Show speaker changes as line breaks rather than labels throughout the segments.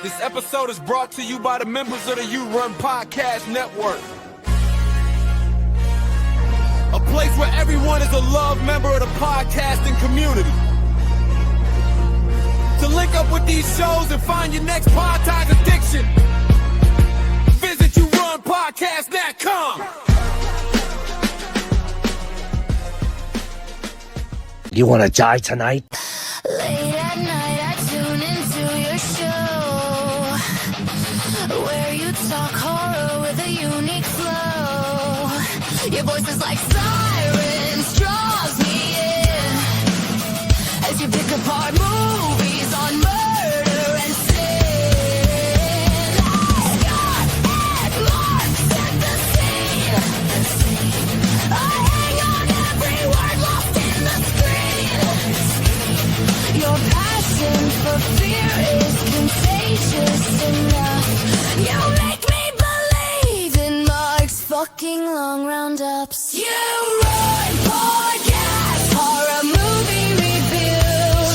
This episode is brought to you by the members of the You Run Podcast Network. A place where everyone is a loved member of the podcasting community. To link up with these shows and find your next podcast addiction, visit yourunpodcast.com.
You want to die tonight?
Late at night, I tune into your show, where you talk horror with a unique flow. Your voice is like sirens, draws me in, as you pick apart movies on murder and sin. Scott and Marc set the scene. I hang on every word lost in the screen. Your passion for fear is contagious enough. You make me believe in Marc's fucking long roundups. You run podcast, horror movie review,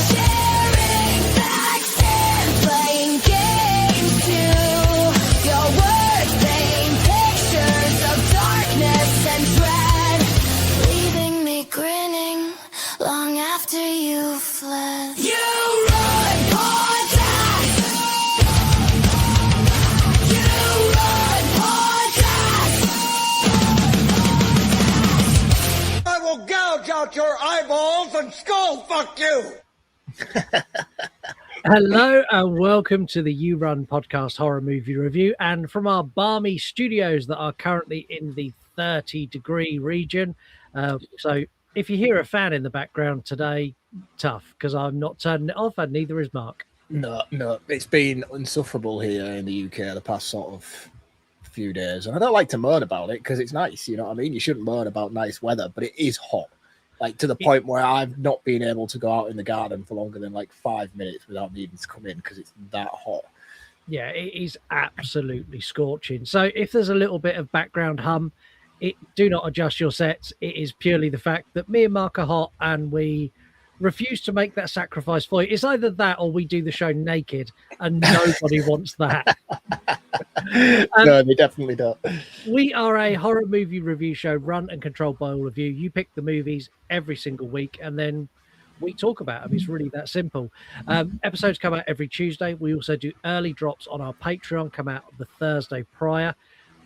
sharing facts and playing games too. Your words paint pictures of darkness and dread, leaving me grinning long after you fled. You run podcast. You run podcast.
I will gouge out your eyeballs and skull fuck you!
Hello and welcome to the You Run Podcast Horror Movie Review, and from our balmy studios that are currently in the 30-degree region. So if you hear a fan in the background today, tough, because I'm not turning it off, and neither is Marc.
No, it's been insufferable here in the UK the past sort of few days, and I don't like to moan about it because it's nice, you know what I mean? You shouldn't moan about nice weather, but it is hot, like to the point where I've not been able to go out in the garden for longer than like 5 minutes without needing to come in because it's that hot.
Yeah, it is absolutely scorching. So if there's a little bit of background hum, do not adjust your sets. It is purely the fact that me and Marc are hot and we refuse to make that sacrifice for you. It's either that or we do the show naked, and nobody wants that.
No, they definitely don't.
We are a horror movie review show run and controlled by all of you. You pick the movies every single week and then we talk about them. It's really that simple. Episodes come out every Tuesday. We also do early drops on our Patreon, come out the Thursday prior.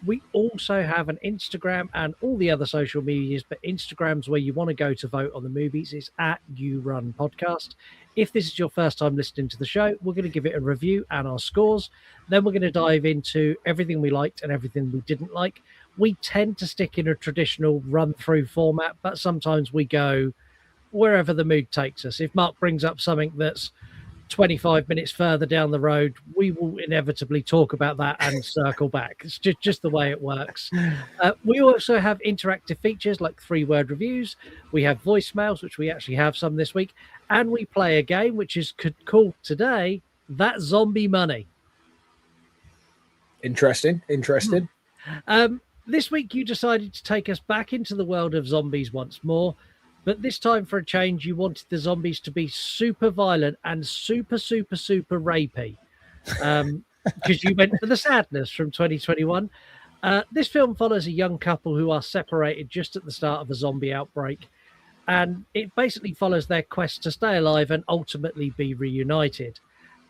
We also have an Instagram and all the other social medias, but Instagram's where you want to go to vote on the movies. It's at You Run Podcast. If this is your first time listening to the show, we're going to give it a review and our scores. Then we're going to dive into everything we liked and everything we didn't like. We tend to stick in a traditional run-through format, but sometimes we go wherever the mood takes us. If Marc brings up something that's 25 minutes further down the road, we will inevitably talk about that and circle back. It's just the way it works. We also have interactive features like 3-word reviews. We have voicemails, which we actually have some this week, and we play a game which is called today That Zombie Money.
Interesting.
This week you decided to take us back into the world of zombies once more. But this time, for a change, you wanted the zombies to be super violent and super rapey. Because you went for the sadness from 2021. This film follows a young couple who are separated just at the start of a zombie outbreak. And it basically follows their quest to stay alive and ultimately be reunited.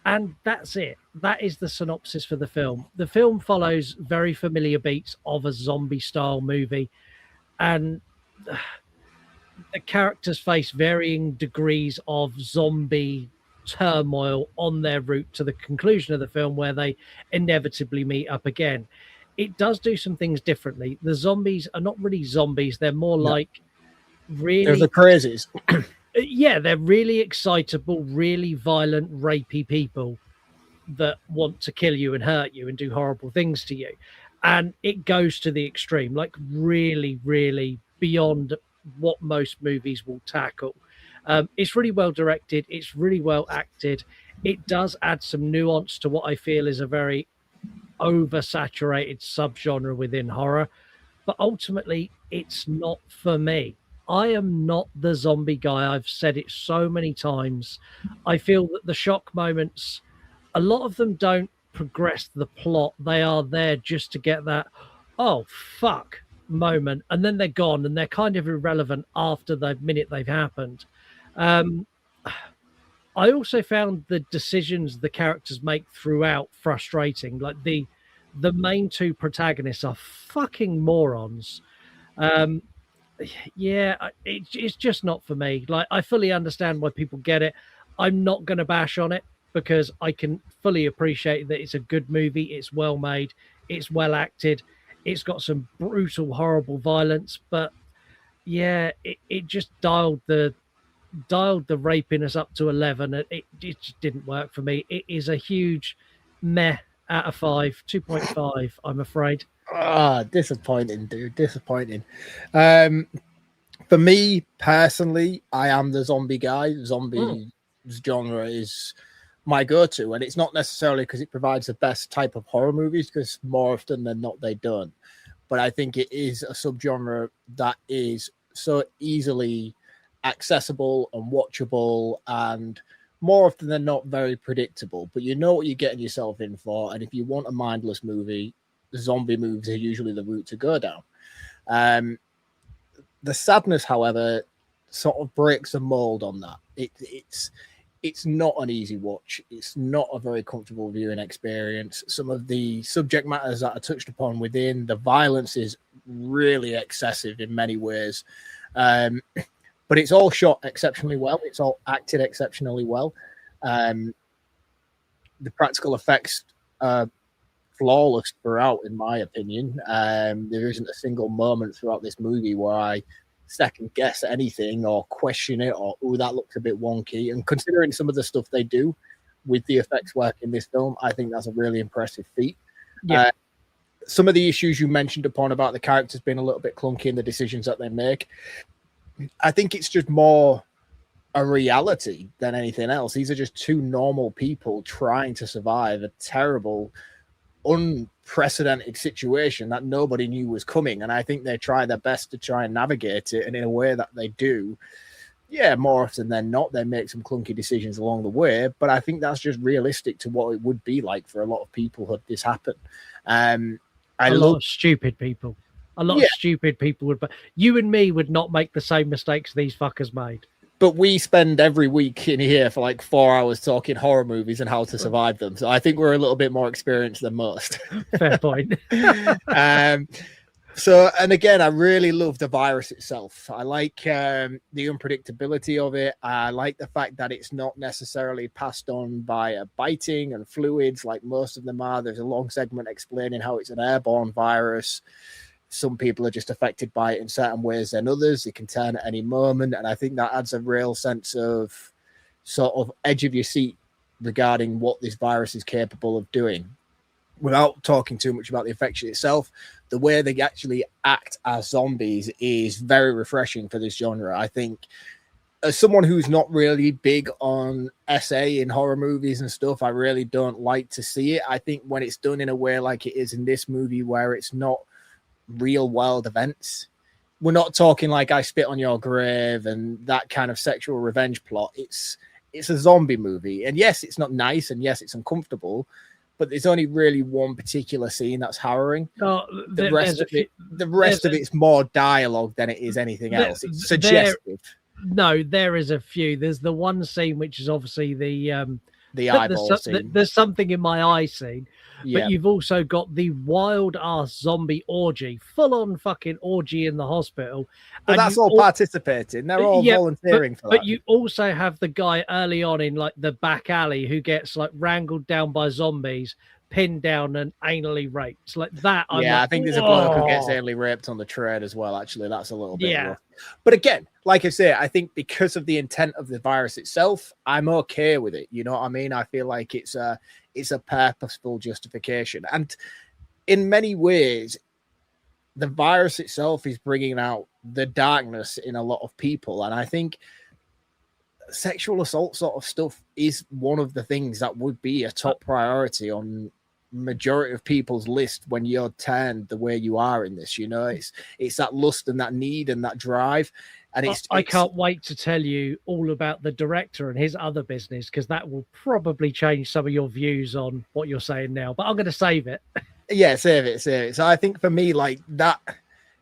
And that's it. That is the synopsis for the film. The film follows very familiar beats of a zombie-style movie. And the characters face varying degrees of zombie turmoil on their route to the conclusion of the film, where they inevitably meet up again. It does do some things differently. The zombies are not really zombies. They're more like really...
They're the crazies.
Yeah, they're really excitable, really violent, rapey people that want to kill you and hurt you and do horrible things to you. And it goes to the extreme, like really, really beyond what most movies will tackle. It's really well directed. It's really well acted. It does add some nuance to what I feel is a very oversaturated subgenre within horror. But ultimately, it's not for me. I am not the zombie guy. I've said it so many times. I feel that the shock moments, a lot of them don't progress the plot. They are there just to get that, oh, fuck moment. And then they're gone and they're kind of irrelevant after the minute they've happened. I also found the decisions the characters make throughout frustrating. Like the main two protagonists are fucking morons. It's just not for me. Like, I fully understand why people get it. I'm not going to bash on it because I can fully appreciate that it's a good movie. It's well made. It's well acted. It's got some brutal, horrible violence. But yeah, it just dialed the rapiness up to 11. It just didn't work for me. It is a huge meh out of 5, 2.5, I'm afraid.
Disappointing, dude. Disappointing. For me personally, I am the zombie guy. Zombie genre is my go-to, and it's not necessarily because it provides the best type of horror movies, because more often than not they don't. But I think it is a subgenre that is so easily accessible and watchable, and more often than not very predictable. But you know what you're getting yourself in for, and if you want a mindless movie, zombie movies are usually the route to go down. The sadness, however, sort of breaks the mold on that. It's not an easy watch. It's not a very comfortable viewing experience. Some of the subject matters that are touched upon within, the violence is really excessive in many ways. But it's all shot exceptionally well. It's all acted exceptionally well. The practical effects are flawless throughout, in my opinion. There isn't a single moment throughout this movie where I second guess anything or question it or, oh, that looks a bit wonky. And considering some of the stuff they do with the effects work in this film, I think that's a really impressive feat. Yeah. Some of the issues you mentioned upon about the characters being a little bit clunky in the decisions that they make, I think it's just more a reality than anything else. These are just two normal people trying to survive a terrible, unprecedented situation that nobody knew was coming. And I think they try their best to try and navigate it. And in a way that they do, yeah, more often than not, they make some clunky decisions along the way. But I think that's just realistic to what it would be like for a lot of people had this happen. A lot of
stupid people. A lot of stupid people would, but you and me would not make the same mistakes these fuckers made.
But we spend every week in here for like 4 hours talking horror movies and how to survive them. So I think we're a little bit more experienced than most.
Fair point.
So, and again, I really love the virus itself. I like the unpredictability of it. I like the fact that it's not necessarily passed on by biting and fluids like most of them are. There's a long segment explaining how it's an airborne virus. Some people are just affected by it in certain ways than others. It can turn at any moment. And I think that adds a real sense of sort of edge of your seat regarding what this virus is capable of doing. Without talking too much about the infection itself, the way they actually act as zombies is very refreshing for this genre. I think as someone who's not really big on SA in horror movies and stuff, I really don't like to see it. I think when it's done in a way like it is in this movie, where it's not real world events, we're not talking like I spit on your grave and that kind of sexual revenge plot. It's a zombie movie, and yes, it's not nice, and yes, it's uncomfortable, but there's only really one particular scene that's harrowing. The rest of it's more dialogue than it is anything else. It's suggestive.
There is a few. There's the one scene which is obviously the eyeball scene. There's something in my eye scene. But you've also got the wild ass zombie orgy, full on fucking orgy in the hospital.
But that's all participating. They're all volunteering for that.
But you also have the guy early on in like the back alley who gets like wrangled down by zombies, pinned down and anally raped. Like that.
I think there's a bloke who gets anally raped on the train as well. Actually, that's a little bit rough. But again, like I say, I think because of the intent of the virus itself, I'm okay with it. You know what I mean? I feel like it's a purposeful justification. And in many ways, the virus itself is bringing out the darkness in a lot of people. And I think sexual assault sort of stuff is one of the things that would be a top priority on majority of people's list when you're turned the way you are in this. You know, it's that lust and that need and that drive. And
I can't wait to tell you all about the director and his other business, because that will probably change some of your views on what you're saying now. But I'm going to save it.
Yeah, save it. So I think for me, like, that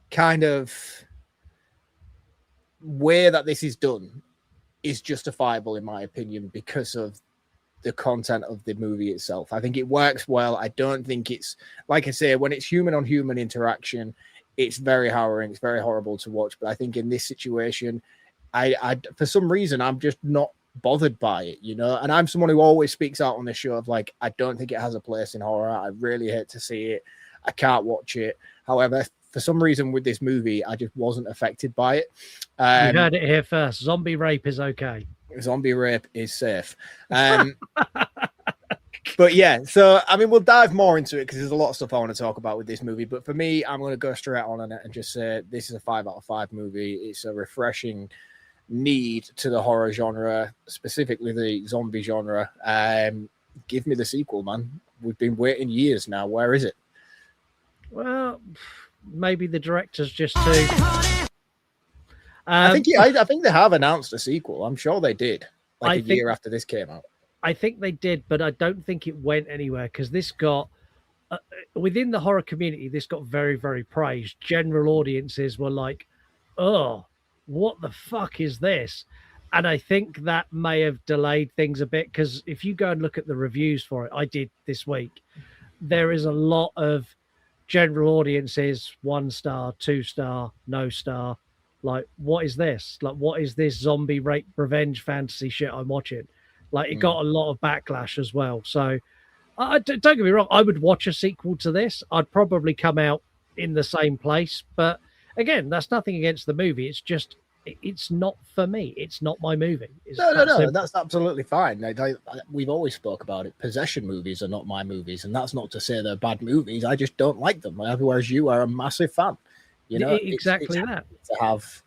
kind of way that this is done is justifiable, in my opinion, because of the content of the movie itself. I think it works well. I don't think it's, like I say, when it's human on human interaction, it's very harrowing, it's very horrible to watch. But I think in this situation, I for some reason, I'm just not bothered by it, you know. And I'm someone who always speaks out on this show of, like, I don't think it has a place in horror. I really hate to see it. I can't watch it. However, for some reason with this movie, I just wasn't affected by it.
You heard it here first. Zombie rape is okay.
Zombie rape is safe. But yeah, so I mean, we'll dive more into it because there's a lot of stuff I want to talk about with this movie. But for me, I'm going to go straight on it and just say this is a 5 out of 5 movie. It's a refreshing need to the horror genre, specifically the zombie genre. Give me the sequel, man. We've been waiting years now. Where is it?
Well, maybe the director's just too.
I think they have announced a sequel. I'm sure they did, like a year after this came out.
I think they did, but I don't think it went anywhere because this got within the horror community. This got very, very praised. General audiences were like, "Oh, what the fuck is this?" And I think that may have delayed things a bit because if you go and look at the reviews for it, I did this week. There is a lot of general audiences, 1 star, 2 star, no star. Like, what is this? Like, what is this zombie rape revenge fantasy shit I'm watching? Like, it got a lot of backlash as well. So, don't get me wrong, I would watch a sequel to this. I'd probably come out in the same place. But again, that's nothing against the movie. It's just, it's not for me. It's not my movie.
No, that's absolutely fine. We've always spoke about it. Possession movies are not my movies, and that's not to say they're bad movies. I just don't like them. Whereas you are a massive fan. You know,
exactly
it's
that.
To have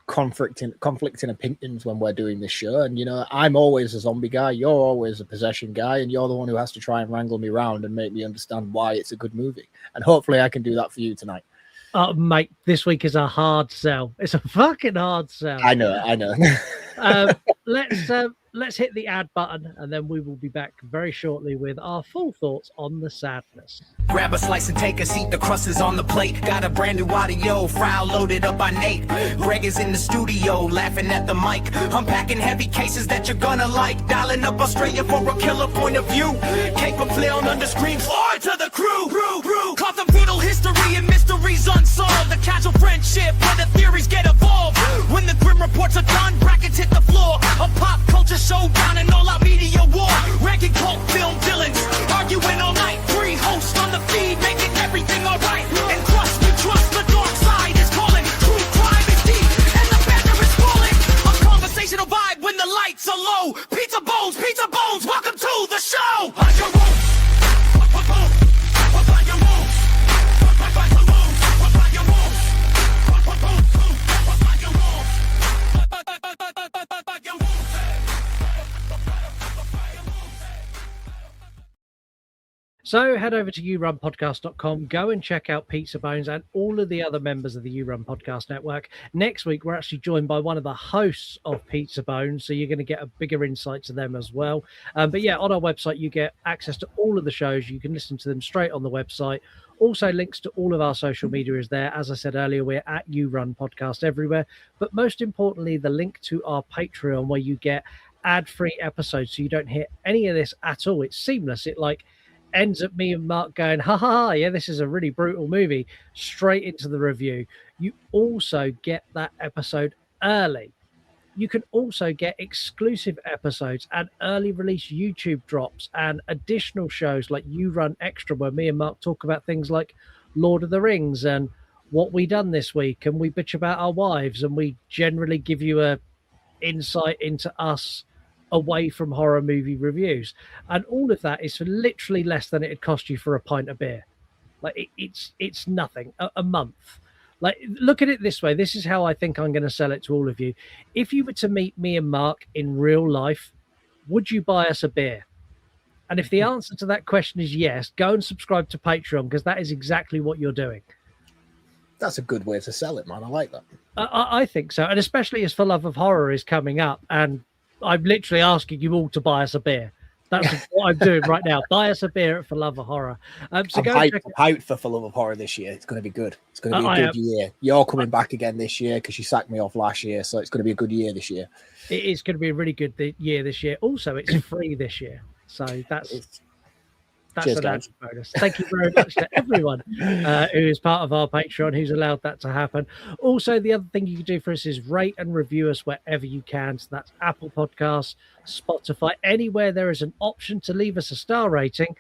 conflicting opinions when we're doing this show, and you know, I'm always a zombie guy. You're always a possession guy, and you're the one who has to try and wrangle me around and make me understand why it's a good movie. And hopefully, I can do that for you tonight.
Mate, this week is a hard sell. It's a fucking hard sell.
I know.
Let's hit the ad button, and then we will be back very shortly with our full thoughts on the sadness.
Grab a slice and take a seat, the crust is on the plate. Got a brand new audio file loaded up by Nate. Greg is in the studio, laughing at the mic. Unpacking heavy cases that you're gonna like. Dialing up Australia for a killer point of view. Cape and flail under screams, forward to the crew. Caught the brutal history and mysteries unsolved. The casual friendship where the theories get evolved. When the grim reports are done, brackets hit the floor. A pop culture showdown and all-out media war. Ranking cult film villains, arguing all night. 3 hosts on the feed, making everything alright. And trust the dark side is calling. True crime is deep, and the banner is falling. A conversational vibe when the lights are low. Pizza bones, welcome to the show. On your road.
So head over to yourunpodcast.com, go and check out Pizza Bones and all of the other members of the You Run Podcast Network. Next week, we're actually joined by one of the hosts of Pizza Bones, so you're going to get a bigger insight to them as well. But yeah, on our website, you get access to all of the shows. You can listen to them straight on the website. Also, links to all of our social media is there. As I said earlier, we're at You Run Podcast everywhere. But most importantly, the link to our Patreon, where you get ad-free episodes, so you don't hear any of this at all. It's seamless. It ends up me and Mark going, ha, yeah, this is a really brutal movie, straight into the review. You also get that episode early. You can also get exclusive episodes and early release YouTube drops and additional shows like You Run Extra, where me and Mark talk about things like Lord of the Rings and what we done this week, and we bitch about our wives, and we generally give you a insight into us away from horror movie reviews. And all of that is for literally less than it'd cost you for a pint of beer. Like, it's nothing. A month. Like, look at it this way. This is how I think I'm going to sell it to all of you. If you were to meet me and Mark in real life, would you buy us a beer? And if the answer to that question is yes, go and subscribe to Patreon, because that is exactly what you're doing.
That's a good way to sell it, man. I like that.
I think so, and especially as For Love of Horror is coming up, and I'm literally asking you all to buy us a beer. That's what I'm doing right now. Buy us a beer at For Love of Horror. So
I'm hyped for Love of Horror this year. It's going to be good. It's going to be a good year. You're coming back again this year because you sacked me off last year, so it's going to be a good year this year.
It is going to be a really good year this year. Also, it's free this year, so that's
Cheers,
an added bonus. Thank you very much to everyone who is part of our Patreon who's allowed that to happen. Also, the other thing you can do for us is rate and review us wherever you can. So that's Apple Podcasts, Spotify, anywhere there is an option to leave us a star rating.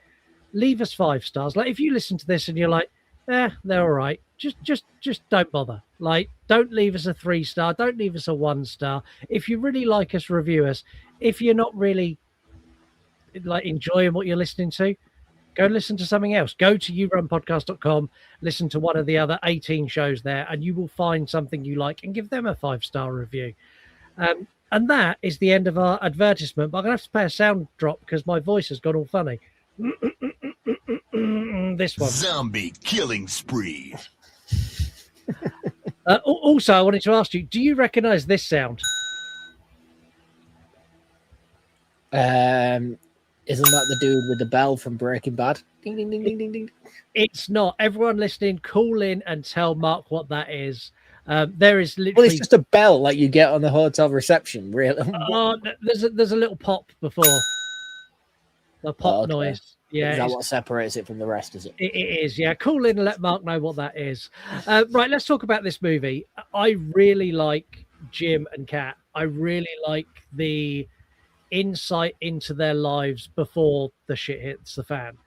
Leave us 5 stars. Like if you listen to this and you're like, they're all right. Just don't bother. Like, don't leave us a 3-star. Don't leave us a 1-star. If you really like us, review us. If you're not really like enjoying what you're listening to, go listen to something else. Go to yourunpodcast.com, listen to one of the other 18 shows there, and you will find something you like and give them a 5-star review. And that is the end of our advertisement. But I'm going to have to play a sound drop because my voice has gone all funny. This one.
Zombie killing spree.
Also, I wanted to ask you, do you recognize this sound?
Isn't that the dude with the bell from Breaking Bad? Ding, ding, ding, ding, ding, ding.
It's not. Everyone listening, call in and tell Mark what that is. There is literally...
Well, it's just a bell like you get on the hotel reception, really.
There's a little pop before. The pop noise. Yeah.
Is that what separates it from the rest, is it?
It is, yeah. Call in and let Mark know what that is. Right, let's talk about this movie. I really like Jim and Kat. I really like the insight into their lives before the shit hits the fan.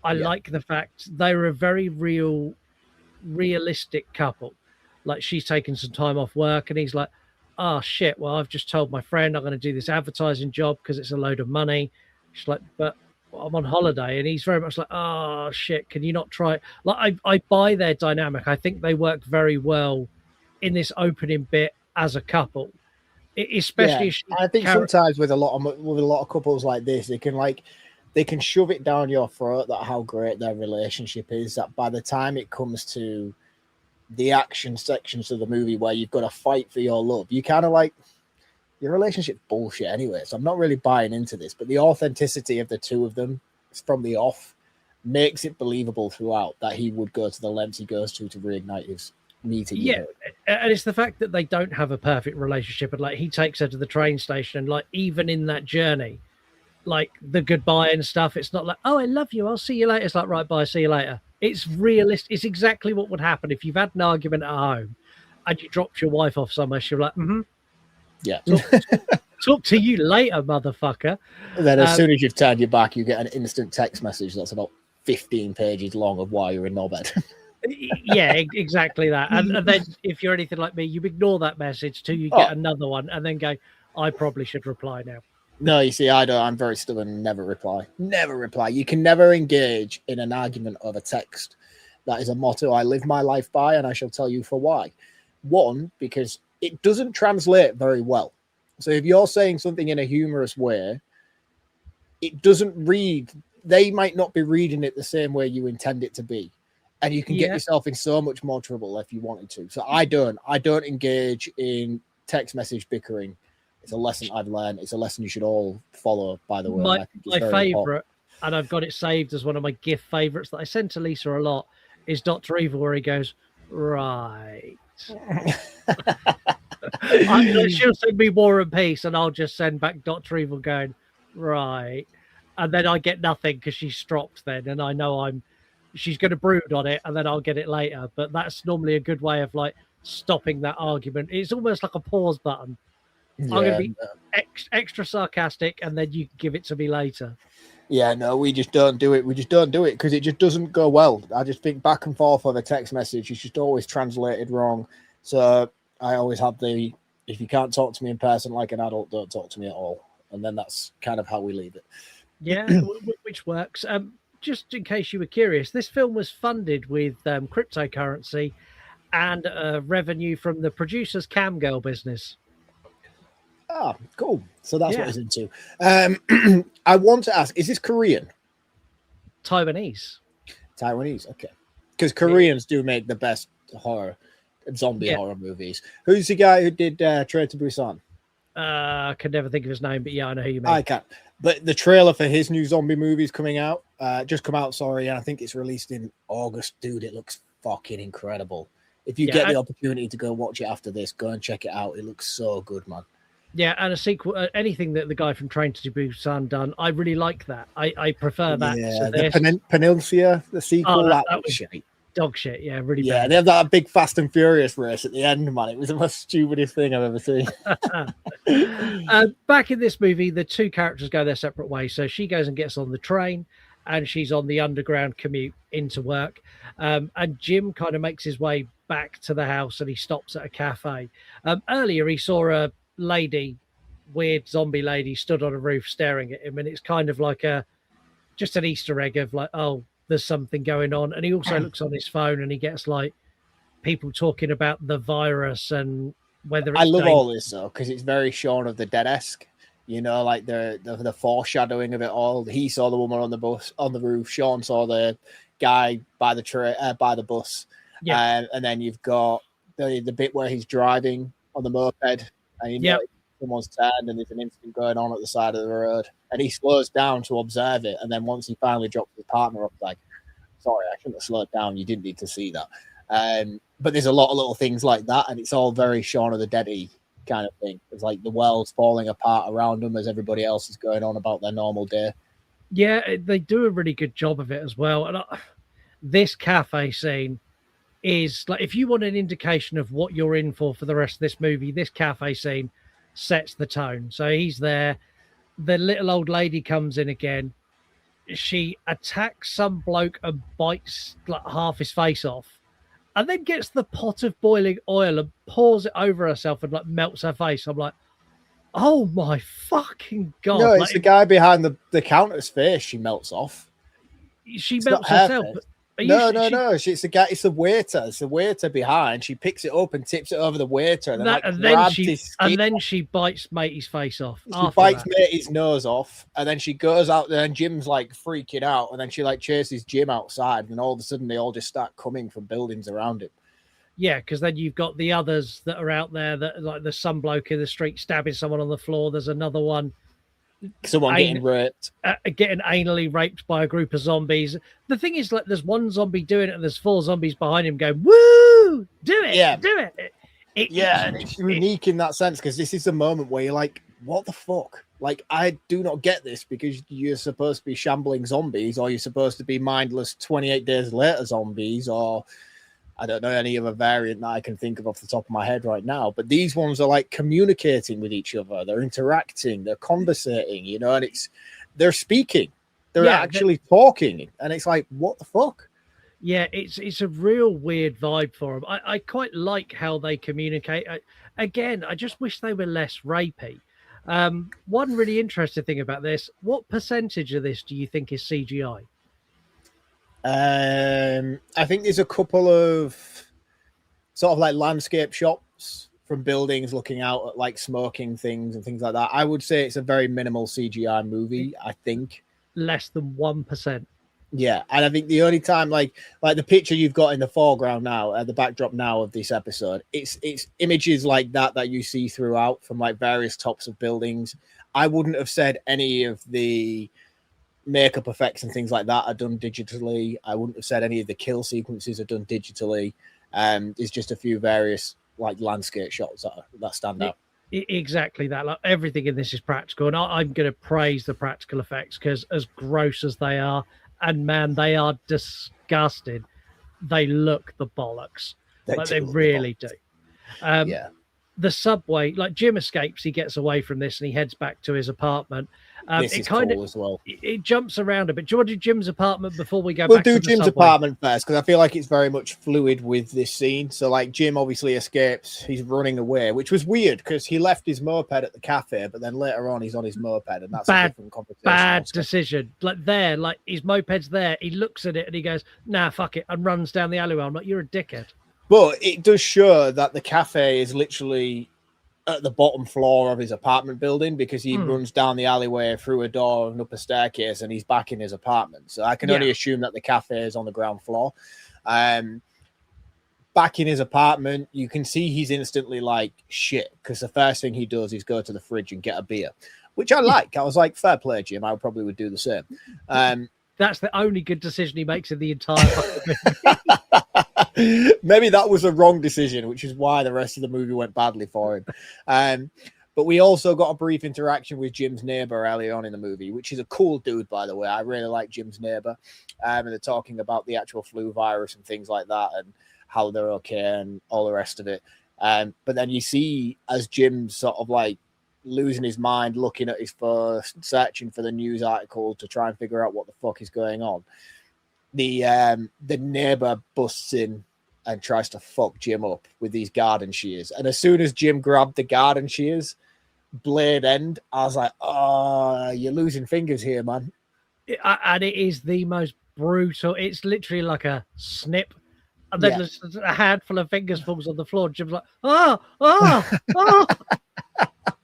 I like the fact they're a very realistic couple. Like, she's taken some time off work and he's like, oh shit, well, I've just told my friend I'm going to do this advertising job because it's a load of money. She's like, but I'm on holiday. And he's very much like, oh shit, can you not try it? Like, I buy their dynamic. I think they work very well in this opening bit as a couple. Especially,
I think sometimes with a lot of couples like this, they can shove it down your throat that how great their relationship is. That by the time it comes to the action sections of the movie where you've got to fight for your love, you kind of like your relationship bullshit anyway. So I'm not really buying into this, but the authenticity of the two of them from the off makes it believable throughout that he would go to the lengths he goes to reignite his meeting.
Yeah, and it's the fact that they don't have a perfect relationship, and like he takes her to the train station, and like even in that journey, like the goodbye and stuff, it's not like, oh, I love you, I'll see you later. It's like, right, bye, see you later. It's realistic. It's exactly what would happen if you've had an argument at home and you dropped your wife off somewhere. She'll be like,
yeah,
talk to you later, motherfucker.
And then as soon as you've turned your back, you get an instant text message that's about 15 pages long of why you're in knobhead.
Yeah, exactly that. And then if you're anything like me, you ignore that message till you get another one and then go, I probably should reply now.
No, you see, I don't. I'm very stubborn and never reply. Never reply. You can never engage in an argument over text. That is a motto I live my life by, and I shall tell you for why. One, because it doesn't translate very well. So if you're saying something in a humorous way, it doesn't read. They might not be reading it the same way you intend it to be. And you can get yourself in so much more trouble if you wanted to. So I don't engage in text message bickering. It's a lesson I've learned. It's a lesson you should all follow, by the way.
My favorite, and I've got it saved as one of my gift favorites that I send to Lisa a lot, is Dr. Evil, where he goes, right. She'll send me War and Peace, and I'll just send back Dr. Evil going, right. And then I get nothing because she's stropped then, and I know she's going to brood on it, and then I'll get it later. But that's normally a good way of like stopping that argument. It's almost like a pause button. I'm going to be extra sarcastic, and then you can give it to me later.
Yeah, no, we just don't do it. We just don't do it because it just doesn't go well. I just think back and forth of a text message is just always translated wrong. So I always have if you can't talk to me in person like an adult, don't talk to me at all. And then that's kind of how we leave it.
Yeah, which works. Just in case you were curious, this film was funded with cryptocurrency and revenue from the producer's cam girl business.
Ah, cool. So that's what it's into. I want to ask, is this Korean?
Taiwanese.
Taiwanese, okay. Because Koreans do make the best zombie horror movies. Who's the guy who did Train to Busan?
I can never think of his name, but yeah, I know who you mean.
I can't. But the trailer for his new zombie movie is coming out. Just come out, sorry, and I think it's released in August. Dude, it looks fucking incredible. If you get the opportunity to go watch it after this, go and check it out. It looks so good, man.
Yeah, and a sequel, anything that the guy from Train to Busan done, I really like that. I prefer that.
Yeah,
to this.
the Peninsula, the sequel, that was shit.
Dog shit, yeah, really
Yeah,
bad.
they have that big Fast and Furious race at the end, man. It was the most stupidest thing I've ever seen.
Back in this movie, the two characters go their separate ways. So she goes and gets on the train, and she's on the underground commute into work. And Jim kind of makes his way back to the house, and he stops at a cafe. Earlier, he saw a lady, weird zombie lady, stood on a roof staring at him, and it's kind of like just an Easter egg of like, oh, there's something going on. And he also looks on his phone, and he gets like people talking about the virus and whether it's
I love all this though, because it's very Shaun of the Dead-esque. You know, like the foreshadowing of it all. He saw the woman on the roof. Sean saw the guy by the bus. Yeah, and then you've got the bit where he's driving on the moped, and you know someone's turned, and there's an incident going on at the side of the road, and he slows down to observe it, and then once he finally drops his partner off, like, sorry, I shouldn't have slowed down. You didn't need to see that. But there's a lot of little things like that, and it's all very Shaun of the Dead-y kind of thing. It's like the world's falling apart around them as everybody else is going on about their normal day.
Yeah, they do a really good job of it as well. And this cafe scene is like, if you want an indication of what you're in for the rest of this movie, this cafe scene sets the tone. So he's there. The little old lady comes in again. She attacks some bloke and bites like half his face off, and then gets the pot of boiling oil and pours it over herself and like melts her face. I'm like, oh my fucking God.
No, it's
like,
the guy behind the counter's face she melts off.
She melts herself.
No. It's the guy. It's the waiter. It's the waiter behind. She picks it up and tips it over the waiter, and
then she bites Matey's face off.
She bites Matey's nose off, and then she goes out there, and Jim's like freaking out, and then she like chases Jim outside, and all of a sudden they all just start coming from buildings around him.
Yeah, because then you've got the others that are out there. That like there's some bloke in the street stabbing someone on the floor. There's another one.
Someone getting raped,
getting anally raped by a group of zombies. The thing is, like, there's one zombie doing it, and there's 4 zombies behind him going, "Woo! Do it! Do it!"
And it's unique in that sense, because this is the moment where you're like, "What the fuck?" Like, I do not get this, because you're supposed to be shambling zombies, or you're supposed to be mindless 28 days later zombies, or I don't know any other variant that I can think of off the top of my head right now, but these ones are like communicating with each other. They're interacting, they're conversating, you know, and they're speaking, they're actually talking, and it's like, what the fuck?
Yeah, it's a real weird vibe for them. I quite like how they communicate. Again, I just wish they were less rapey. One really interesting thing about this: what percentage of this do you think is CGI?
I think there's a couple of sort of like landscape shots from buildings looking out at like smoking things and things like that. I would say it's a very minimal CGI movie. I think
less than 1%.
Yeah, and I think the only time like the picture you've got in the foreground now, the backdrop now of this episode, it's images like that you see throughout from like various tops of buildings. I wouldn't have said any of the makeup effects and things like that are done digitally. I wouldn't have said any of the kill sequences are done digitally. There's just a few various like landscape shots that stand out.
Exactly that. Like everything in this is practical, and I'm going to praise the practical effects, because as gross as they are, and man, they are disgusting, they look the bollocks. They really do. The subway, like Jim escapes, he gets away from this and he heads back to his apartment.
This is cool as well.
It jumps around a bit. Do you want to do Jim's apartment before we go
We'll
back
do
to the
Jim's
subway?
apartment first, because I feel like it's very much fluid with this scene. So like Jim obviously escapes. He's running away, which was weird because he left his moped at the cafe, but then later on he's on his moped, and that's a different conversation.
Bad decision. Like his moped's there. He looks at it and he goes, "Nah, fuck it," and runs down the alleyway. I'm like, you're a dickhead.
But it does show that the cafe is literally at the bottom floor of his apartment building, because he runs down the alleyway through a door and up a staircase, and he's back in his apartment. So I can only assume that the cafe is on the ground floor. But back in his apartment, you can see he's instantly like shit, because the first thing he does is go to the fridge and get a beer, which I like. I was like, fair play, Jim. I probably would do the same.
That's the only good decision he makes in the entire movie.
Maybe that was a wrong decision, which is why the rest of the movie went badly for him. But we also got a brief interaction with Jim's neighbor early on in the movie, which is a cool dude, by the way. I really like Jim's neighbor. And they're talking about the actual flu virus and things like that and how they're okay and all the rest of it. But then you see as Jim's sort of like losing his mind, looking at his phone, searching for the news article to try and figure out what the fuck is going on. The neighbor busts in and tries to fuck Jim up with these garden shears. And as soon as Jim grabbed the garden shears, blade end, I was like, oh, you're losing fingers here, man.
And it is the most brutal. It's literally like a snip. And then just a handful of fingers falls on the floor. Jim's like, oh.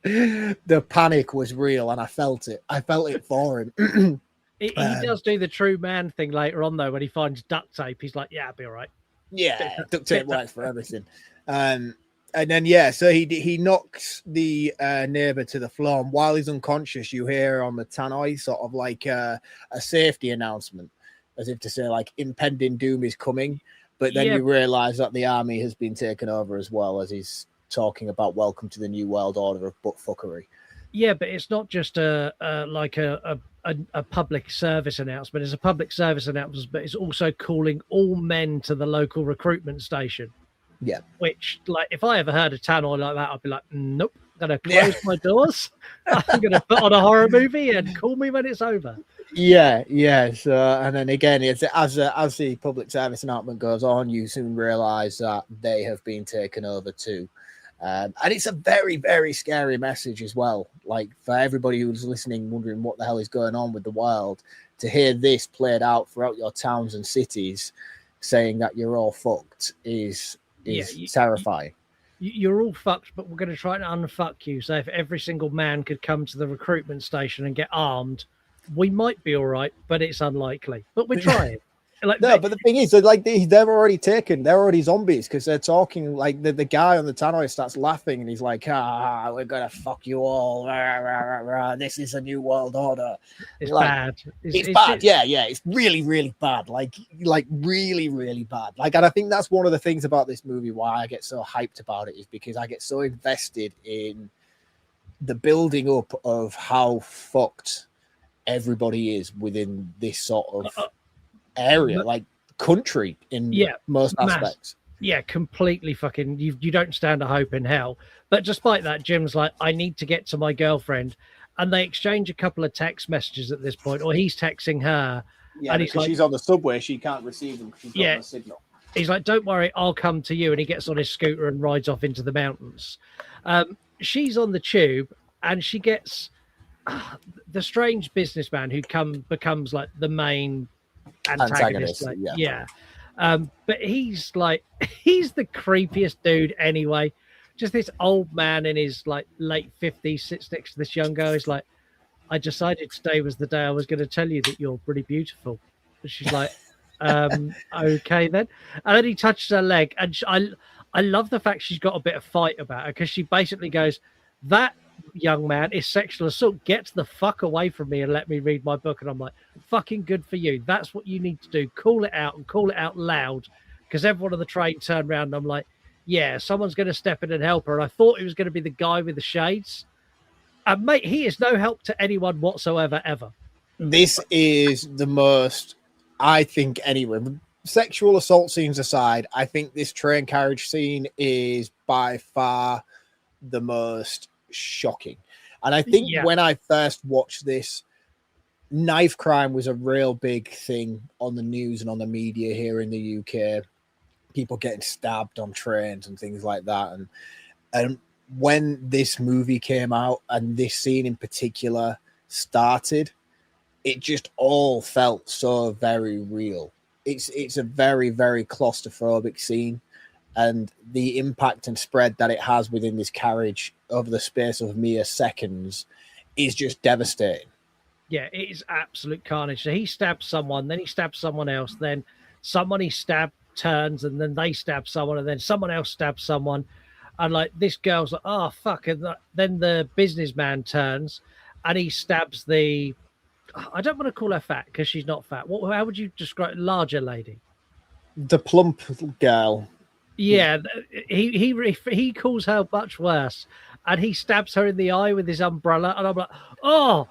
The panic was real, and I felt it. I felt it for him.
He does do the true man thing later on, though, when he finds duct tape. He's like, yeah, I'll be all right.
Yeah, duct tape works for everything. And then, so he knocks the neighbor to the floor, and while he's unconscious, you hear on the tannoy sort of like a safety announcement, as if to say, like, impending doom is coming. But then you realize that the army has been taken over as well, as he's talking about welcome to the new world order of buttfuckery.
Yeah, but it's not just a public service announcement. It's a public service announcement, but it's also calling all men to the local recruitment station.
Yeah.
Which, like, if I ever heard a tannoy like that, I'd be like, nope, I'm going to close my doors. I'm going to put on a horror movie and call me when it's over.
Yeah. So, and then again, it's as the public service announcement goes on, you soon realize that they have been taken over too. And it's a very, very scary message as well. Like, for everybody who's listening, wondering what the hell is going on with the world, to hear this played out throughout your towns and cities, saying that you're all fucked is terrifying.
You're all fucked, but we're going to try and unfuck you. So if every single man could come to the recruitment station and get armed, we might be all right, but it's unlikely. But we're trying. Like,
no, but the thing is, like, they're already zombies, because they're talking like the guy on the tannoy starts laughing and he's like, we're gonna fuck you all. Rah, rah, rah, rah. This is a new world order.
It's
like,
bad.
It's bad. Yeah. It's really, really bad. Like really, really bad. Like, and I think that's one of the things about this movie why I get so hyped about it, is because I get so invested in the building up of how fucked everybody is within this sort of area, like country in most aspects.
Yeah, completely fucking. You don't stand a hope in hell. But despite that, Jim's like, I need to get to my girlfriend, and they exchange a couple of text messages at this point, or he's texting her.
Yeah,
and
because she's on the subway, she can't receive them because she's got no signal.
He's like, don't worry, I'll come to you, and he gets on his scooter and rides off into the mountains. She's on the tube, and she gets the strange businessman who becomes like the main antagonist. Like, but he's like, he's the creepiest dude anyway. Just this old man in his like late 50s sits next to this young girl. He's like, I decided today was the day I was going to tell you that you're pretty beautiful. And she's like, okay then. And then he touches her leg, and I love the fact she's got a bit of fight about her, because she basically goes, that young man is sexual assault. Get the fuck away from me and let me read my book. And I'm like, fucking good for you. That's what you need to do. Call it out, and call it out loud, because everyone on the train turned around and I'm like, yeah, someone's going to step in and help her. And I thought it was going to be the guy with the shades. And mate, he is no help to anyone whatsoever, ever.
This is the most, I think, anyway, sexual assault scenes aside, I think this train carriage scene is by far the most shocking. And I think when I first watched this, knife crime was a real big thing on the news and on the media here in the UK. People getting stabbed on trains and things like that. And when this movie came out and this scene in particular started, it just all felt so very real. It's a very, very claustrophobic scene, and the impact and spread that it has within this carriage over the space of mere seconds is just devastating.
Yeah, it is absolute carnage. So he stabs someone, then he stabs someone else, then someone he stabbed turns, and then they stab someone, and then someone else stabs someone, and like this girl's like, oh fuck, and then the businessman turns, and he stabs the. I don't want to call her fat because she's not fat. How would you describe larger lady?
The plump girl.
Yeah, he calls her much worse, and he stabs her in the eye with his umbrella, and I'm like, oh,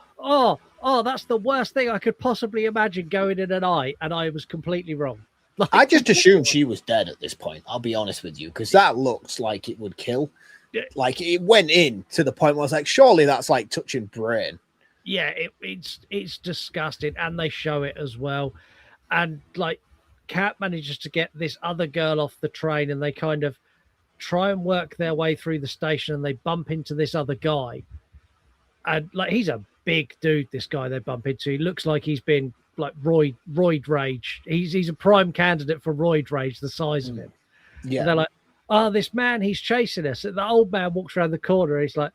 that's the worst thing I could possibly imagine going in an eye, and I was completely wrong. Like,
I just assumed she was dead at this point. I'll be honest with you, because that looks like it would kill. Like it went in to the point where I was like, surely that's like touching brain.
Yeah, it's disgusting, and they show it as well, and like Kat manages to get this other girl off the train, and they kind of try and work their way through the station, and they bump into this other guy, and like he's a big dude. This guy they bump into, he looks like he's been like roid rage. He's a prime candidate for roid rage, the size of him.
Yeah,
and they're like, oh, this man, he's chasing us. And the old man walks around the corner. He's like,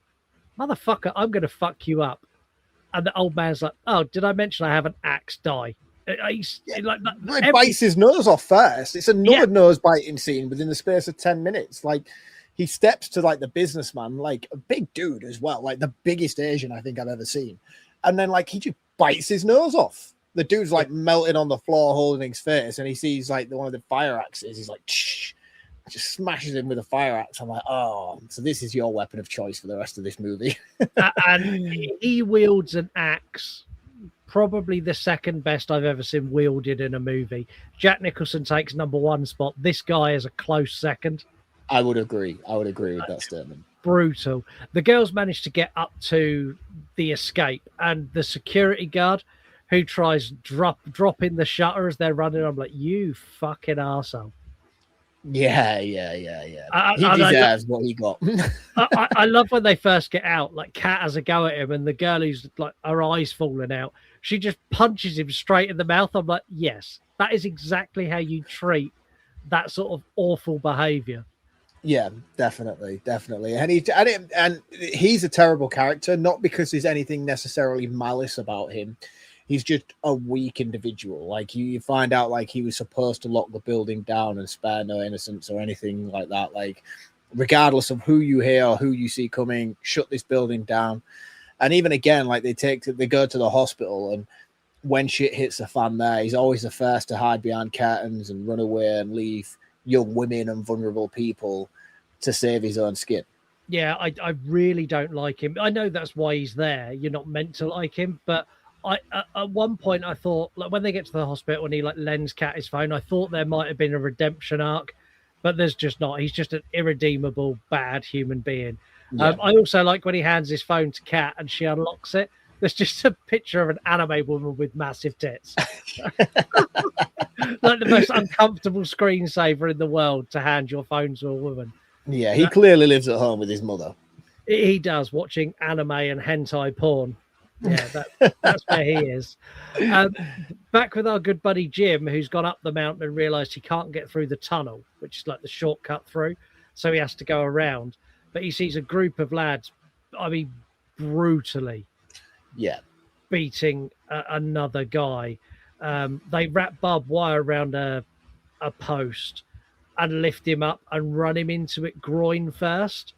motherfucker, I'm gonna fuck you up. And the old man's like, oh, did I mention I have an axe? Die. He's like
he bites his nose off first. It's another nose biting scene within the space of 10 minutes. Like he steps to like the businessman, like a big dude as well, like the biggest Asian I think I've ever seen. And then like he just bites his nose off. The dude's like melting on the floor holding his face, and he sees like one of the fire axes. He's like, shh, just smashes him with a fire axe. I'm like, oh, so this is your weapon of choice for the rest of this movie.
And he wields an axe, probably the second best I've ever seen wielded in a movie. Jack Nicholson takes number one spot. This guy is a close second.
I would agree with that statement.
Brutal. The girls manage to get up to the escape, and the security guard who tries dropping the shutter as they're running, I'm like, you fucking arsehole.
Yeah. He deserves what he got.
I love when they first get out, like Kat has a go at him, and the girl who's like her eyes falling out, she just punches him straight in the mouth. I'm like, yes, that is exactly how you treat that sort of awful behavior.
Yeah, definitely. And he's a terrible character, not because there's anything necessarily malice about him. He's just a weak individual. Like you find out like he was supposed to lock the building down and spare no innocence or anything like that. Like regardless of who you hear or who you see coming, shut this building down. And even again, like they go to the hospital, and when shit hits the fan there, he's always the first to hide behind curtains and run away and leave young women and vulnerable people to save his own skin.
Yeah, I really don't like him. I know that's why he's there. You're not meant to like him, but at one point I thought, like when they get to the hospital and he like lends Kat his phone, I thought there might have been a redemption arc, but there's just not. He's just an irredeemable bad human being. Yeah. I also like when he hands his phone to Kat and she unlocks it. There's just a picture of an anime woman with massive tits. Like the most uncomfortable screensaver in the world to hand your phone to a woman.
Yeah, he clearly lives at home with his mother.
He does, watching anime and hentai porn. Yeah, that's where he is. Back with our good buddy Jim, who's gone up the mountain and realised he can't get through the tunnel, which is like the shortcut through. So he has to go around. But he sees a group of lads, I mean, brutally beating another guy. They wrap barbed wire around a post and lift him up and run him into it groin first.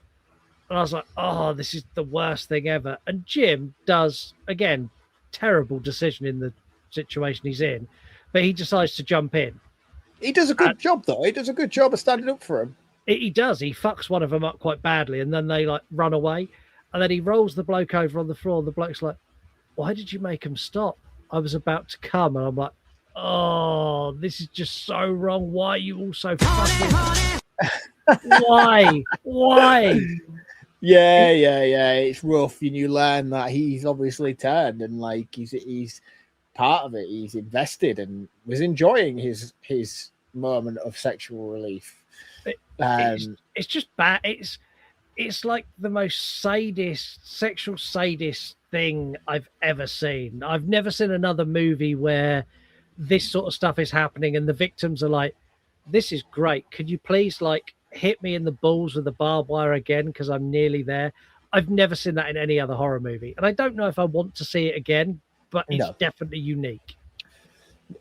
And I was like, oh, this is the worst thing ever. And Jim does, again, terrible decision in the situation he's in, but he decides to jump in.
He does a good job, though. He does a good job of standing up for him.
He does. He fucks one of them up quite badly, and then they like run away. And then he rolls the bloke over on the floor. And the bloke's like, why did you make him stop? I was about to come. And I'm like, oh, this is just so wrong. Why are you all so fucking... Why?
Yeah. It's rough, and you learn that he's obviously turned, and like he's part of it. He's invested and was enjoying his moment of sexual relief.
It's just bad. It's like the most sexual sadist thing I've ever seen. I've never seen another movie where this sort of stuff is happening, and the victims are like, "This is great. Could you please like hit me in the balls with the barbed wire again because I'm nearly there." I've never seen that in any other horror movie, and I don't know if I want to see it again, but it's definitely unique.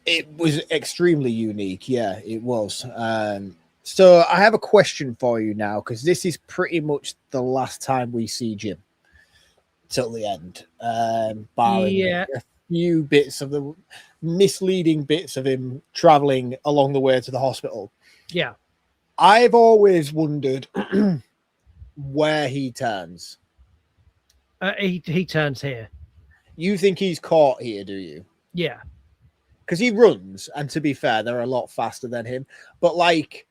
It was extremely unique. Yeah, it was. So I have a question for you now, because this is pretty much the last time we see Jim till the end, barring
Yeah.
a few bits of the misleading bits of him traveling along the way to the hospital.
Yeah.
I've always wondered where he turns.
He turns here.
You think he's caught here, do you?
Yeah.
Because he runs, and to be fair, they're a lot faster than him. But like,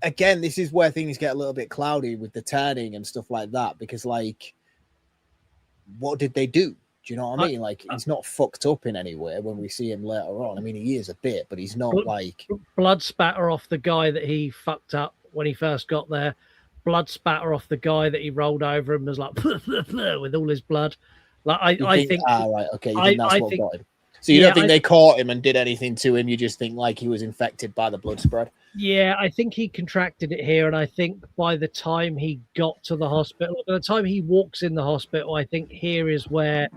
again, this is where things get a little bit cloudy with the turning and stuff like that. Because like, what did they do? Do you know what I mean? Like, he's not fucked up in any way when we see him later on. I mean, he is a bit, but he's not like
blood spatter off the guy that he fucked up when he first got there. Blood spatter off the guy that he rolled over and was like with all his blood. Like I think
right, okay, you think that's
I
what
think,
got him. So you don't think they caught him and did anything to him? You just think like he was infected by the blood spread?
Yeah, I think he contracted it here, and I think by the time he got to the hospital, by the time he walks in the hospital, I think here is where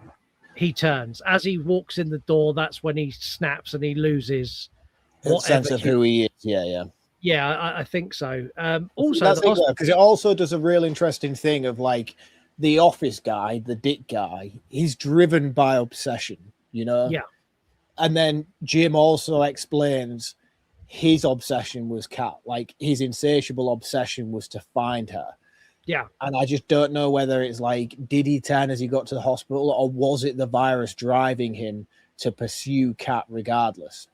he turns. As he walks in the door, that's when he snaps and he loses
A sense of who he is. Yeah.
Yeah, I think so. Also,
that's because it also does a real interesting thing of like the office guy, the dick guy. He's driven by obsession, you know.
Yeah.
And then Jim also explains his obsession was Kat. Like his insatiable obsession was to find her.
Yeah.
And I just don't know whether it's like, did he turn as he got to the hospital, or was it the virus driving him to pursue Kat regardless?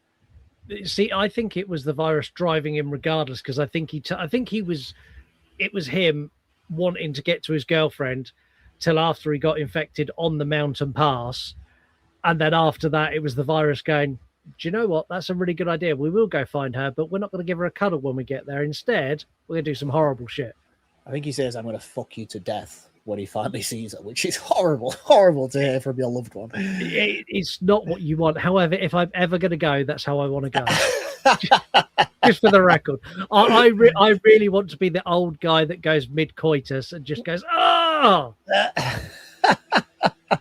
See, I think it was the virus driving him regardless, because I think it was him wanting to get to his girlfriend till after he got infected on the mountain pass. And then after that, it was the virus going, do you know what? That's a really good idea. We will go find her, but we're not going to give her a cuddle when we get there. Instead, we're going to do some horrible shit.
I think he says, I'm going to fuck you to death when he finally sees her, which is horrible to hear from your loved one.
It's not what you want. However, if I'm ever going to go, that's how I want to go. Just for the record. I really want to be the old guy that goes mid-coitus and just goes, oh!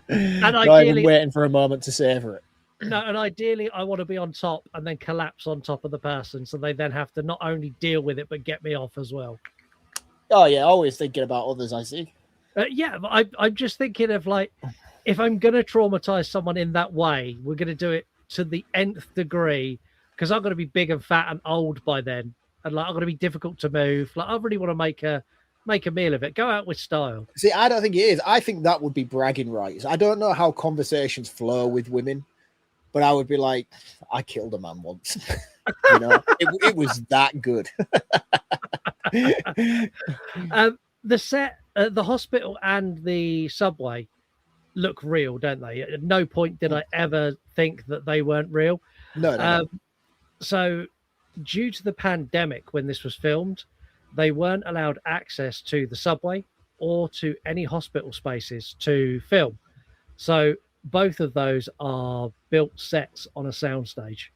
And
ideally, waiting for a moment to savor it.
No, and ideally, I want to be on top and then collapse on top of the person, so they then have to not only deal with it but get me off as well.
Oh yeah, always thinking about others. I see.
Yeah, but I'm just thinking of like, if I'm going to traumatize someone in that way, we're going to do it to the nth degree, because I'm going to be big and fat and old by then, and like I'm going to be difficult to move. Like I really want to make a meal of it. Go out with style. See,
I don't think it is. I think that would be bragging rights. I don't know how conversations flow with women, but I would be like, I killed a man once. You know, it was that good.
The set, the hospital and the subway look real, don't they? At no point did I ever think that they weren't real.
No.
So due to the pandemic, when this was filmed, they weren't allowed access to the subway or to any hospital spaces to film. So both of those are built sets on a soundstage.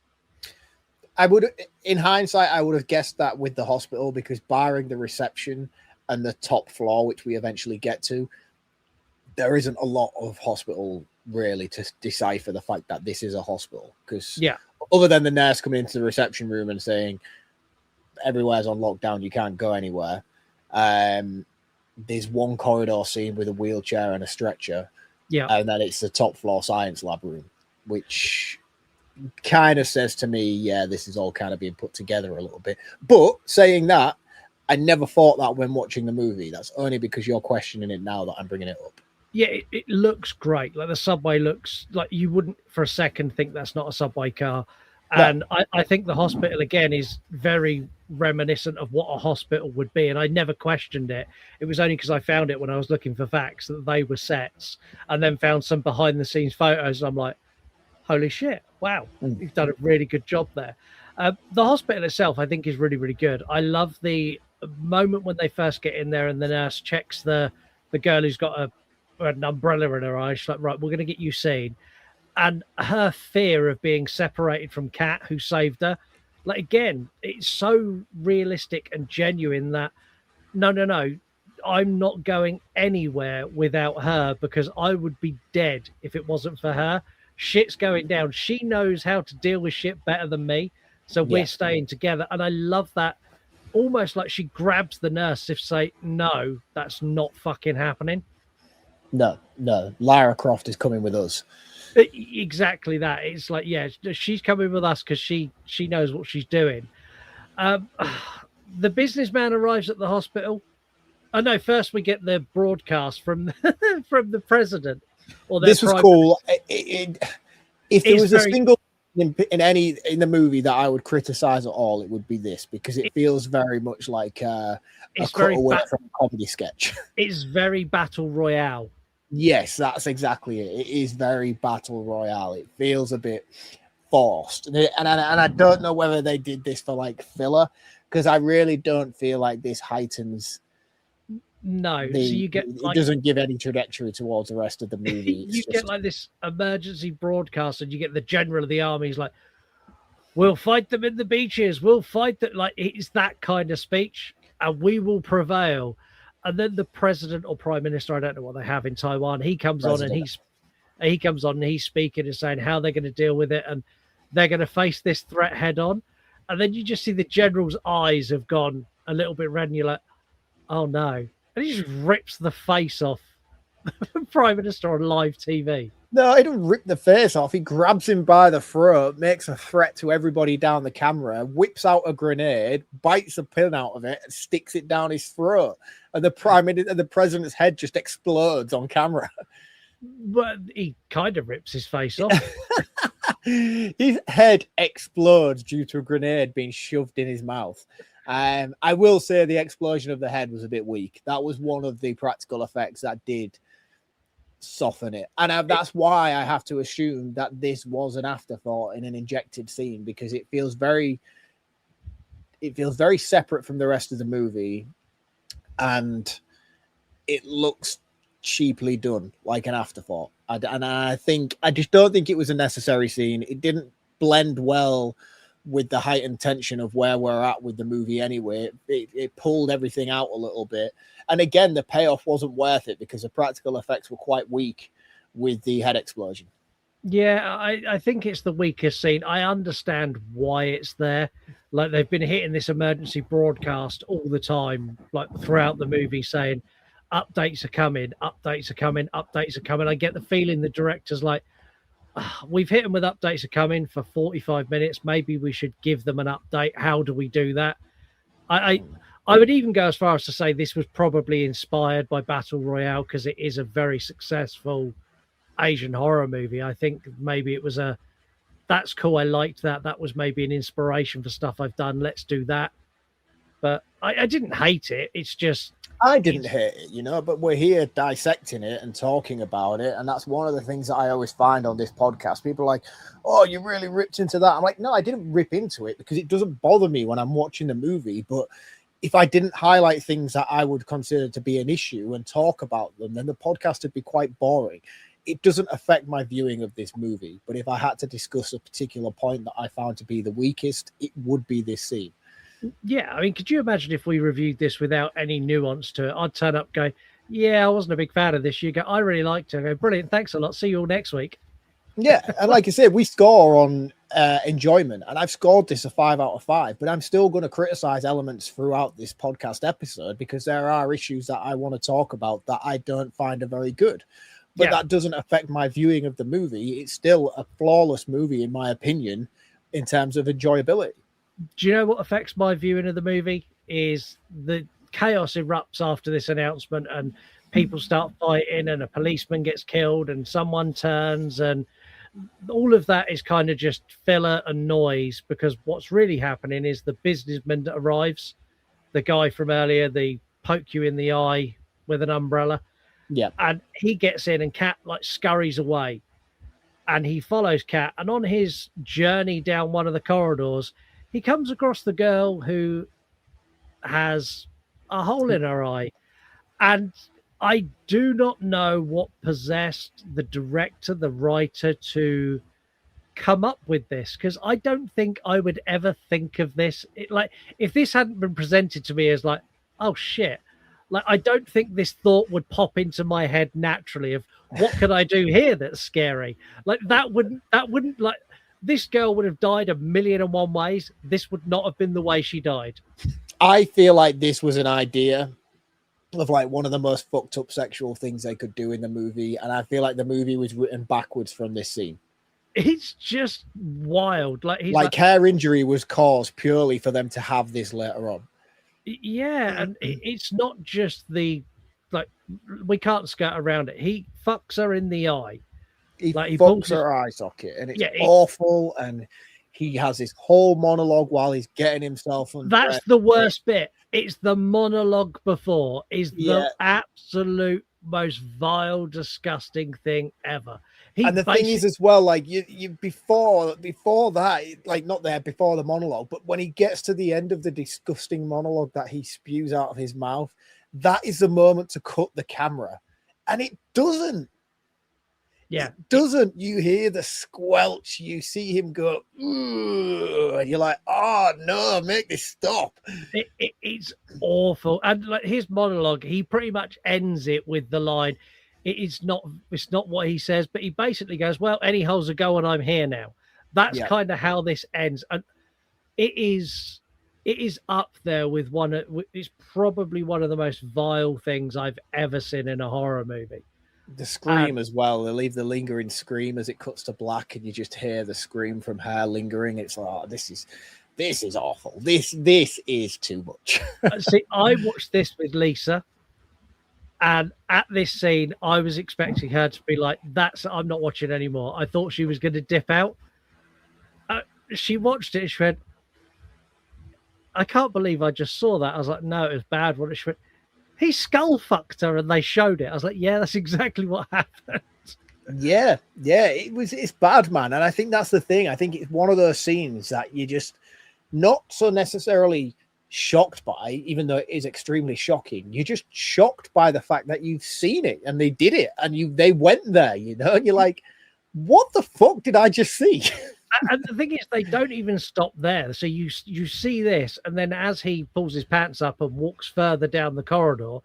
In hindsight, I would have guessed that with the hospital, because barring the reception and the top floor, which we eventually get to, there isn't a lot of hospital really to decipher the fact that this is a hospital. Because other than the nurse coming into the reception room and saying everywhere's on lockdown, you can't go anywhere. There's one corridor scene with a wheelchair and a stretcher.
Yeah.
And then it's the top floor science lab room, which kind of says to me, yeah, this is all kind of being put together a little bit. But saying that, I never thought that when watching the movie. That's only because you're questioning it now that I'm bringing it up.
Yeah, it looks great. Like the subway looks like you wouldn't for a second think that's not a subway car. And no. I think the hospital, again, is very reminiscent of what a hospital would be. And I never questioned it. It was only because I found it when I was looking for facts that they were sets, and then found some behind the scenes photos. And I'm like, holy shit. Wow. You've done a really good job there. The hospital itself, I think, is really, really good. I love the moment when they first get in there and the nurse checks the girl who's got an umbrella in her eye. She's like, right, we're going to get you seen. And her fear of being separated from Kat, who saved her. Like, again, it's so realistic and genuine that no, I'm not going anywhere without her, because I would be dead if it wasn't for her. shit's going down. She knows how to deal with shit better than me. So we're staying together. And I love that. Almost like she grabs the nurse if say, no, that's not fucking happening.
No. Lara Croft is coming with us.
Exactly that. It's like, yeah, she's coming with us because she knows what she's doing. The businessman arrives at the hospital. Oh no! First, we get the broadcast from from the president. Or
this was cool. If there was a single in the movie that I would criticize at all, it would be this, because it feels very much like a cutaway from a comedy sketch.
It's very battle royale.
Yes, that's exactly it. It is very battle royale. It feels a bit forced, and I don't know whether they did this for like filler, because I really don't feel like this heightens.
No, so you get
it doesn't give any trajectory towards the rest of the movie.
You get like this emergency broadcast, and you get the general of the army. He's like, "We'll fight them in the beaches. We'll fight them." Like, it's that kind of speech, and we will prevail. And then the president or prime minister, I don't know what they have in Taiwan, he comes on and he's speaking and saying how they're going to deal with it, and they're going to face this threat head on. And then you just see the general's eyes have gone a little bit red, and you're like, "Oh no!" And he just rips the face off the prime minister on live TV.
No, he doesn't rip the face off. He grabs him by the throat, makes a threat to everybody down the camera, whips out a grenade, bites a pin out of it, and sticks it down his throat. And the president's head just explodes on camera.
But he kind of rips his face off.
His head explodes due to a grenade being shoved in his mouth. I will say the explosion of the head was a bit weak. That was one of the practical effects that did soften it, and that's why I have to assume that this was an afterthought in an injected scene, because it feels very separate from the rest of the movie, and it looks cheaply done, like an afterthought. And I just don't think it was a necessary scene. It didn't blend well with the heightened tension of where we're at with the movie anyway. It pulled everything out a little bit. And again, the payoff wasn't worth it because the practical effects were quite weak with the head explosion.
Yeah, I think it's the weakest scene. I understand why it's there. Like, they've been hitting this emergency broadcast all the time, like throughout the movie, saying updates are coming, updates are coming, updates are coming. I get the feeling the director's like, we've hit them with updates are coming for 45 minutes. Maybe we should give them an update. How do we do that? I would even go as far as to say this was probably inspired by Battle Royale, because it is a very successful Asian horror movie. I think maybe it was that's cool. I liked that. That was maybe an inspiration for stuff I've done. Let's do that. But I didn't hate it. It's just,
I didn't hate it, but we're here dissecting it and talking about it. And that's one of the things that I always find on this podcast. People are like, "Oh, you really ripped into that." I'm like, no, I didn't rip into it, because it doesn't bother me when I'm watching the movie. But if I didn't highlight things that I would consider to be an issue and talk about them, then the podcast would be quite boring. It doesn't affect my viewing of this movie. But if I had to discuss a particular point that I found to be the weakest, it would be this scene.
Yeah, I mean, could you imagine if we reviewed this without any nuance to it? I'd turn up, go, "Yeah, I wasn't a big fan of this." You go, "I really liked it." I go, "Brilliant, thanks a lot. See you all next week."
Yeah, and like I said, we score on enjoyment, and I've scored this a 5 out of 5. But I'm still going to criticize elements throughout this podcast episode, because there are issues that I want to talk about that I don't find are very good. But that doesn't affect my viewing of the movie. It's still a flawless movie, in my opinion, in terms of enjoyability.
Do you know what affects my viewing of the movie? Is the chaos erupts after this announcement, and people start fighting, and a policeman gets killed, and someone turns, and all of that is kind of just filler and noise, because what's really happening is the businessman that arrives, the guy from earlier, the poke you in the eye with an umbrella.
Yeah.
And he gets in, and Kat like scurries away, and he follows Kat. And on his journey down one of the corridors, he comes across the girl who has a hole in her eye. And I do not know what possessed the director, the writer, to come up with this, because I don't think I would ever think of this. Like, if this hadn't been presented to me as like, oh shit, like, I don't think this thought would pop into my head naturally of what can I do here that's scary? Like that wouldn't like this girl would have died 1,000,001 ways. This would not have been the way she died.
I feel like this was an idea of like one of the most fucked up sexual things they could do in the movie, and I feel like the movie was written backwards from this scene.
It's just wild. Like
her injury was caused purely for them to have this later on.
Yeah, and it's not just the like we can't skirt around it. He fucks her in the eye.
He fucks her eye socket, and it's awful. And he has this whole monologue while he's getting himself undressed.
That's the worst bit. It's the monologue before is the absolute most vile, disgusting thing ever.
And the thing is as well, like you before that, like not there before the monologue, but when he gets to the end of the disgusting monologue that he spews out of his mouth, that is the moment to cut the camera, and it doesn't.
Yeah,
it doesn't. You hear the squelch, you see him go, ooh, and you're like, oh no, make this stop.
It's awful. And like his monologue, he pretty much ends it with the line, it's not what he says, but he basically goes, well, any holes a go and I'm here now. That's kind of how this ends. And it is up there with it's probably one of the most vile things I've ever seen in a horror movie.
The scream as well. They leave the lingering scream as it cuts to black, and you just hear the scream from her lingering. It's like, oh, this is awful. This is too much.
See, I watched this with Lisa, and at this scene, I was expecting her to be like, I'm not watching anymore. I thought she was going to dip out. She watched it and she went, I can't believe I just saw that. I was like, no, it was bad. She went, he skull fucked her and they showed it. I was like, yeah, that's exactly what happened.
Yeah, it's bad, man. And I think that's the thing. I think it's one of those scenes that you're just not so necessarily shocked by, even though it is extremely shocking. You're just shocked by the fact that you've seen it and they did it and they went there, you know, and you're like, what the fuck did I just see?
And the thing is, they don't even stop there. So you see this, and then as he pulls his pants up and walks further down the corridor,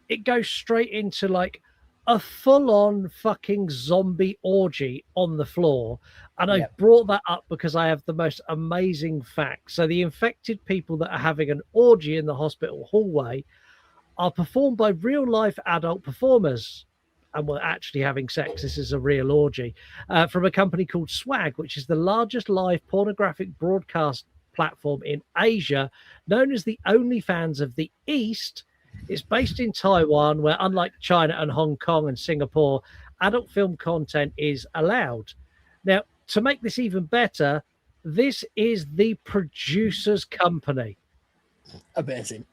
it goes straight into like a full-on fucking zombie orgy on the floor. And I brought that up because I have the most amazing fact. So the infected people that are having an orgy in the hospital hallway are performed by real-life adult performers. And we're actually having sex. This is a real orgy from a company called Swag, which is the largest live pornographic broadcast platform in Asia, known as the OnlyFans of the East. It's based in Taiwan, where unlike China and Hong Kong and Singapore, adult film content is allowed. Now, to make this even better, this is the producer's company.
Amazing.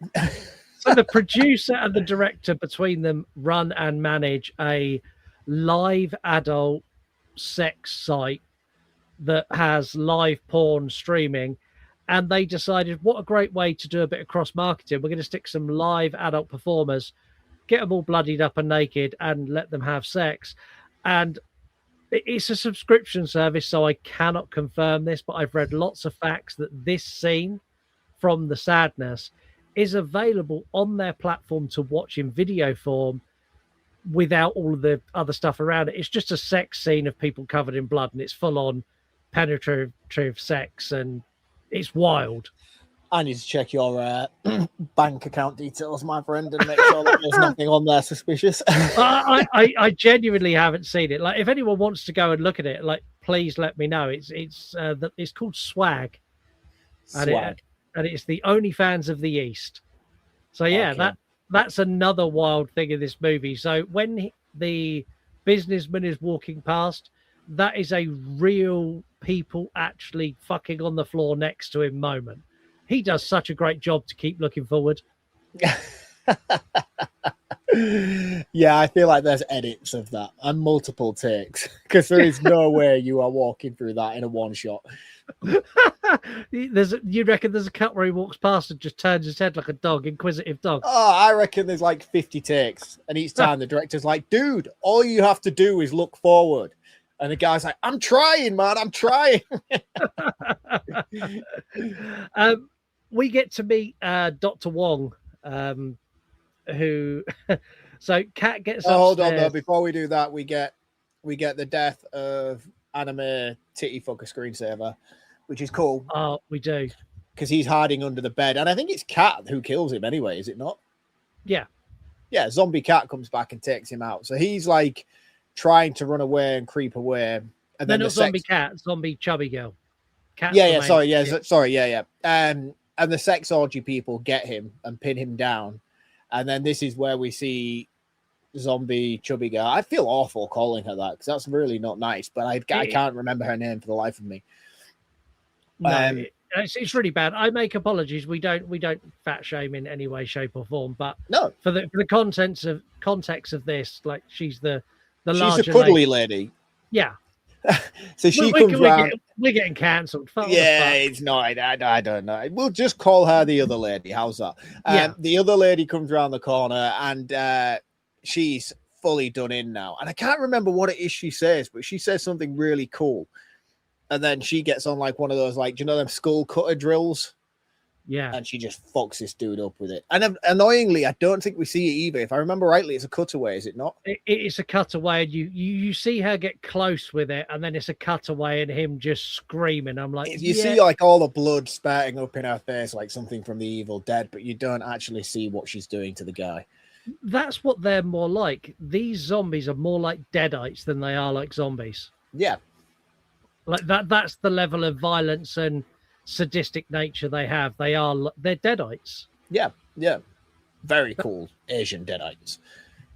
So the producer and the director between them run and manage a live adult sex site that has live porn streaming. And they decided, what a great way to do a bit of cross-marketing. We're going to stick some live adult performers, get them all bloodied up and naked, and let them have sex. And it's a subscription service, so I cannot confirm this, but I've read lots of facts that this scene from The Sadness is available on their platform to watch in video form without all of the other stuff around it. It's just a sex scene of people covered in blood, and it's full-on penetrative sex, and it's wild.
I need to check your bank account details, my friend, and make sure that there's nothing on there suspicious.
I genuinely haven't seen it. Like, if anyone wants to go and look at it, like, please let me know. It's called Swag. And it's the OnlyFans of the East. So yeah,
okay.
that's another wild thing in this movie. So when the businessman is walking past, that is a real people actually fucking on the floor next to him moment. He does such a great job to keep looking forward.
Yeah, I feel like there's edits of that and multiple takes because there is no way you are walking through that in a one shot.
You reckon there's a cut where he walks past and just turns his head like a dog, inquisitive dog?
Oh, I reckon there's like 50 takes, and each time the director's like, dude, all you have to do is look forward. And the guy's like, I'm trying, man, I'm trying. We get to meet Dr. Wong, who
So Cat gets
Oh, hold on
upstairs.
though. Before we do that, we get the death of anime titty fucker screensaver, which is cool
Oh, we do.
because he's hiding under the bed, and I think it's Cat who kills him anyway. Is it not?
Yeah.
Yeah, zombie Cat comes back and takes him out. So he's like trying to run away and creep away, and
Then
then
not
the
zombie
sex...
cat, zombie chubby girl. Cat's
Yeah,
the
yeah,
main-
sorry, yeah. And the sex orgy people get him and pin him down, and then this is where we see zombie chubby girl. I feel awful calling her that because that's really not nice, but I can't remember her name for the life of me.
No, it's really bad. I make apologies. We don't fat shame in any way, shape, or form. But
No,
for the context of this, like she's the
she's
larger
a cuddly lady.
Yeah.
So she comes round.
We're getting cancelled.
Yeah, it's not. I don't know. We'll just call her the other lady. How's that?
Yeah.
The other lady comes around the corner and she's fully done in now. And I can't remember what it is she says, but she says something really cool. And then she gets on like one of those, like, do you know them skull cutter drills?
Yeah.
And she just fucks this dude up with it. And annoyingly, I don't think we see it either. If I remember rightly, it's a cutaway, is it not?
It's a cutaway, and you see her get close with it, and then it's a cutaway and him just screaming. I'm like,
You see like all the blood spurting up in her face, like something from the Evil Dead, but you don't actually see what she's doing to the guy.
That's what they're more like. These zombies are more like deadites than they are like zombies.
Yeah.
Like that's the level of violence and sadistic nature they have. They're deadites.
Yeah. Very cool Asian deadites.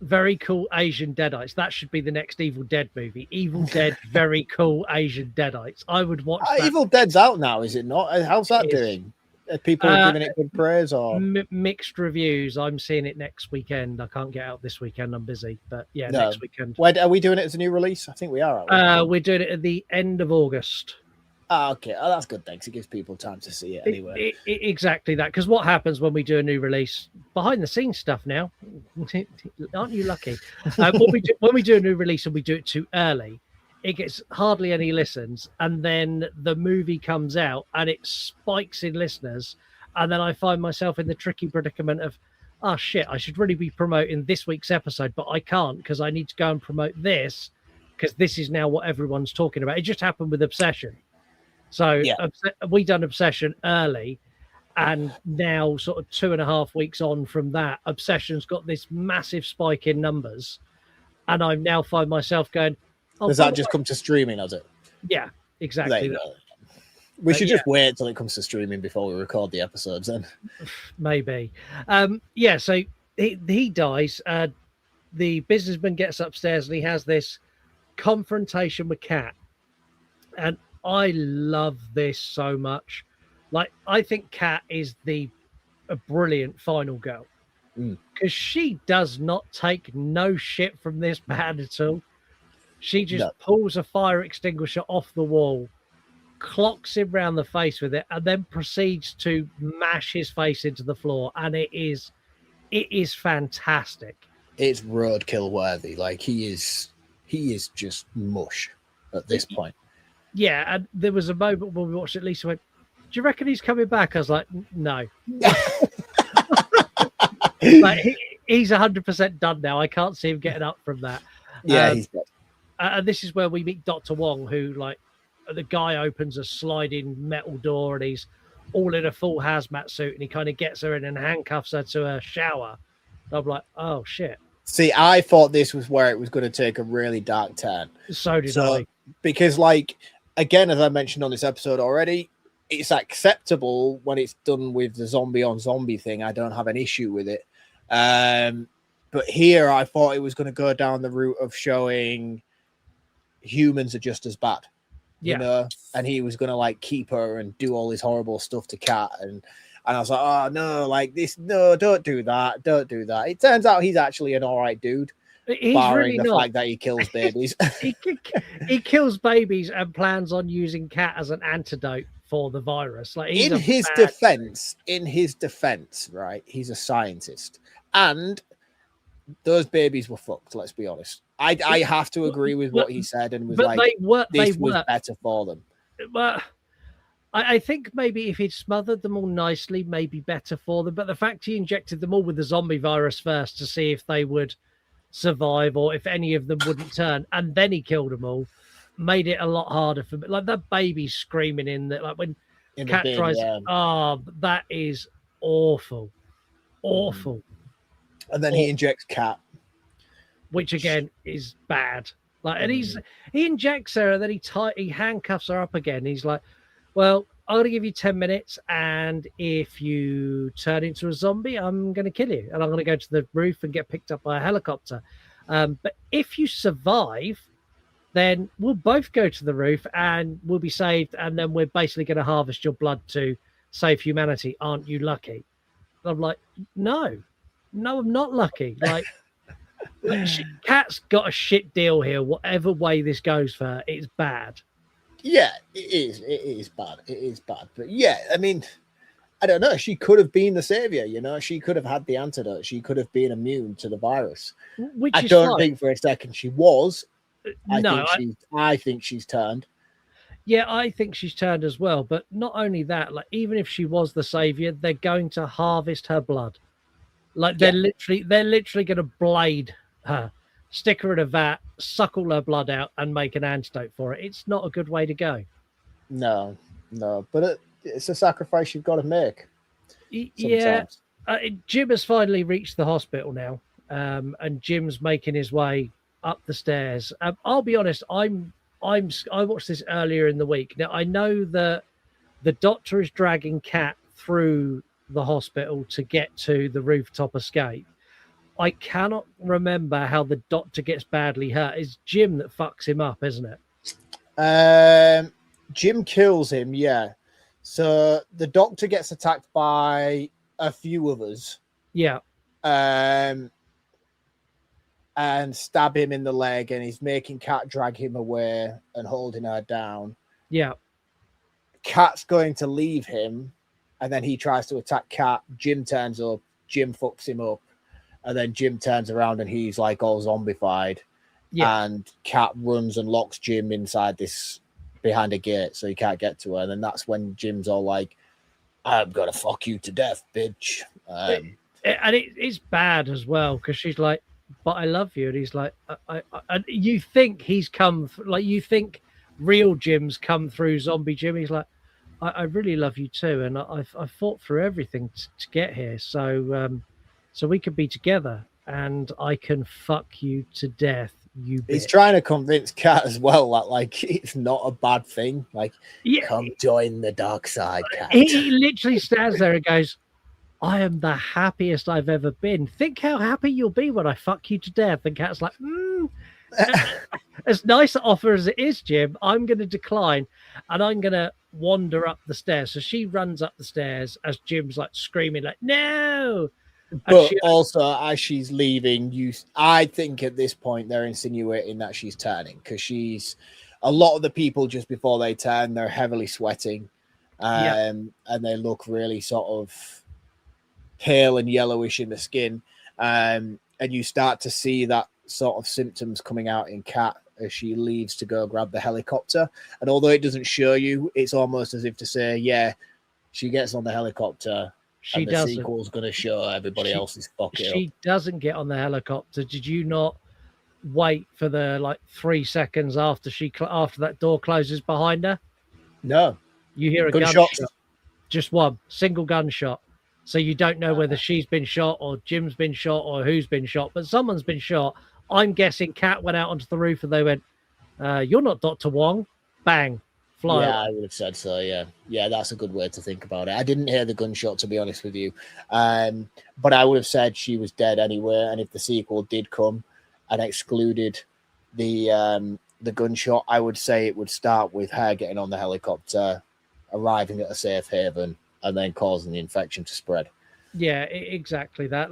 Very cool Asian deadites. That should be the next Evil Dead movie. Evil Dead, very cool Asian deadites. I would watch that.
Evil Dead's out now, is it not? How's that
It is.
doing? Are people giving it good praise or
Mixed reviews. I'm seeing it next weekend. I can't get out this weekend. I'm busy, but yeah,
No.
next weekend.
When are we doing it as a new release? I think we are. Aren't we?
We're doing it at the end of August.
Okay. Oh, that's good. Thanks. It gives people time to see it anyway.
Exactly that. Because what happens when we do a new release? Behind the scenes stuff now. Aren't you lucky? When we do a new release and we do it too early, it gets hardly any listens, and then the movie comes out and it spikes in listeners, and then I find myself in the tricky predicament of, oh shit, I should really be promoting this week's episode, but I can't because I need to go and promote this because this is now what everyone's talking about. It just happened with Obsession. So
Yeah.
We done Obsession early, and now sort of 2.5 weeks on from that, Obsession's got this massive spike in numbers, and I now find myself going, oh,
Does that just come to streaming, does it?
yeah, exactly.
There you go. We should just wait till it comes to streaming before we record the episodes then.
Maybe. So he dies. The businessman gets upstairs and he has this confrontation with Cat. And I love this so much. Like, I think Cat is a brilliant final girl. Because she does not take no shit from this man at all. She just pulls a fire extinguisher off the wall, clocks him round the face with it, and then proceeds to mash his face into the floor. And it is fantastic.
It's roadkill worthy. Like he is just mush at this point.
Yeah, and there was a moment when we watched it, Lisa went, do you reckon he's coming back? I was like, no. Like, he's 100% done now. I can't see him getting up from that.
Yeah, he's dead.
And this is where we meet Dr. Wong, who, like, the guy opens a sliding metal door and he's all in a full hazmat suit and he kind of gets her in and handcuffs her to a shower. I'm like, oh, shit.
See, I thought this was where it was going to take a really dark turn.
So did I.
Because, like, again, as I mentioned on this episode already, it's acceptable when it's done with the zombie on zombie thing. I don't have an issue with it. But here I thought it was going to go down the route of showing humans are just as bad.
Yeah.
You know, and he was going to like keep her and do all this horrible stuff to Kat. And I was like, oh no, like this, no, don't do that. Don't do that. It turns out he's actually an all right dude.
He's
barring
really
the
not.
fact that he kills babies.
he kills babies and plans on using Cat as an antidote for the virus. Like, he's
in his defense, right? He's a scientist, and those babies were fucked. Let's be honest. I have to agree with what he said and was like, this was better for them.
But I think maybe if he'd smothered them all nicely, maybe better for them. But the fact he injected them all with the zombie virus first to see if they would survive or if any of them wouldn't turn, and then he killed them all, made it a lot harder for me. Like that baby screaming in that, like when
In the
Cat
bin,
tries,
yeah.
that is awful. Awful.
And then he injects Cat.
Which again is bad. Like, and he injects her, and then he handcuffs her up again. He's like, "Well, I'm gonna give you 10 minutes, and if you turn into a zombie, I'm gonna kill you, and I'm gonna go to the roof and get picked up by a helicopter. But if you survive, then we'll both go to the roof and we'll be saved, and then we're basically gonna harvest your blood to save humanity. Aren't you lucky?" And I'm like, no, I'm not lucky. Like. Cat's got a shit deal here. Whatever way this goes for her, it's bad.
Yeah, it is. It is bad. It is bad. But yeah, I mean, I don't know. She could have been the savior. You know, she could have had the antidote. She could have been immune to the virus. I don't think for a second she was. I think she's turned.
Yeah, I think she's turned as well. But not only that, like even if she was the savior, they're going to harvest her blood. Like they're literally going to blade her, stick her in a vat, suck all her blood out, and make an antidote for it. It's not a good way to go.
No, but it's a sacrifice you've got to make.
Yeah, Jim has finally reached the hospital now, and Jim's making his way up the stairs. I'll be honest, I watched this earlier in the week. Now I know that the doctor is dragging Cat through the hospital to get to the rooftop escape. I cannot remember how the doctor gets badly hurt. It's Jim that fucks him up, isn't it?
Jim kills him, yeah. So the doctor gets attacked by a few others.
Yeah.
And stab him in the leg, and he's making Cat drag him away and holding her down.
Yeah.
Cat's going to leave him, and then he tries to attack Cat. Jim turns up. Jim fucks him up. And then Jim turns around and he's like all zombified. Yeah. And Cat runs and locks Jim inside behind a gate so he can't get to her. And then that's when Jim's all like, "I'm going to fuck you to death, bitch."
It's bad as well because she's like, "But I love you." And he's like, and you think he's come, you think real Jim's come through zombie Jim. He's like, I really love you too. And I fought through everything to get here. So we could be together and I can fuck you to death, you bitch.
He's trying to convince Cat as well that like it's not a bad thing. Like, come join the dark side, Cat.
He literally stands there and goes, "I am the happiest I've ever been. Think how happy you'll be when I fuck you to death." And Cat's like, as nice an offer as it is, Jim, I'm going to decline and I'm going to wander up the stairs. So she runs up the stairs as Jim's like screaming like, "No!"
But also, as she's leaving, I think at this point they're insinuating that she's turning because a lot of the people just before they turn, they're heavily sweating, and they look really sort of pale and yellowish in the skin, and you start to see that sort of symptoms coming out in Cat as she leaves to go grab the helicopter. And although it doesn't show you, it's almost as if to say, yeah, she gets on the helicopter. The sequel's going to show everybody else's fucking.
She doesn't get on the helicopter. Did you not wait for the 3 seconds after after that door closes behind her?
No.
You hear a gunshot. Just one single gunshot. So you don't know whether she's been shot or Jim's been shot or who's been shot, but someone's been shot. I'm guessing Cat went out onto the roof and they went, "You're not Dr. Wong." Bang. Fly
yeah,
away.
I would have said so. Yeah, that's a good way to think about it. I didn't hear the gunshot, to be honest with you, but I would have said she was dead anyway. And if the sequel did come and excluded the gunshot, I would say it would start with her getting on the helicopter, arriving at a safe haven, and then causing the infection to spread.
Yeah, exactly that.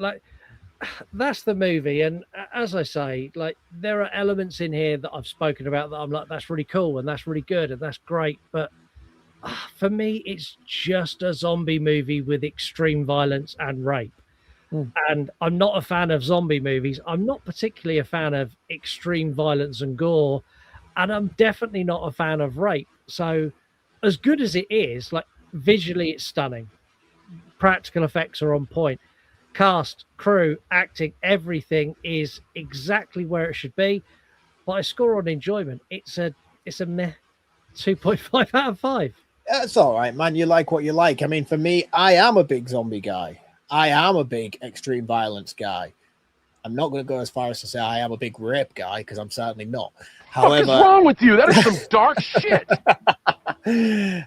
That's the movie, and as I say, there are elements in here that I've spoken about that I'm like, that's really cool and that's really good and that's great, but for me it's just a zombie movie with extreme violence and rape. And I'm not a fan of zombie movies. I'm not particularly a fan of extreme violence and gore, and I'm definitely not a fan of rape. So as good as it is, visually it's stunning, practical effects are on point. cast, crew, acting, everything is exactly where it should be. But I score on enjoyment. It's a meh 2.5 out of 5.
That's all right, man. You like what you like. I mean, for me, I am a big zombie guy. I am a big extreme violence guy. I'm not going to go as far as to say I am a big rape guy, because I'm certainly not.
What is wrong with you? That is some dark shit.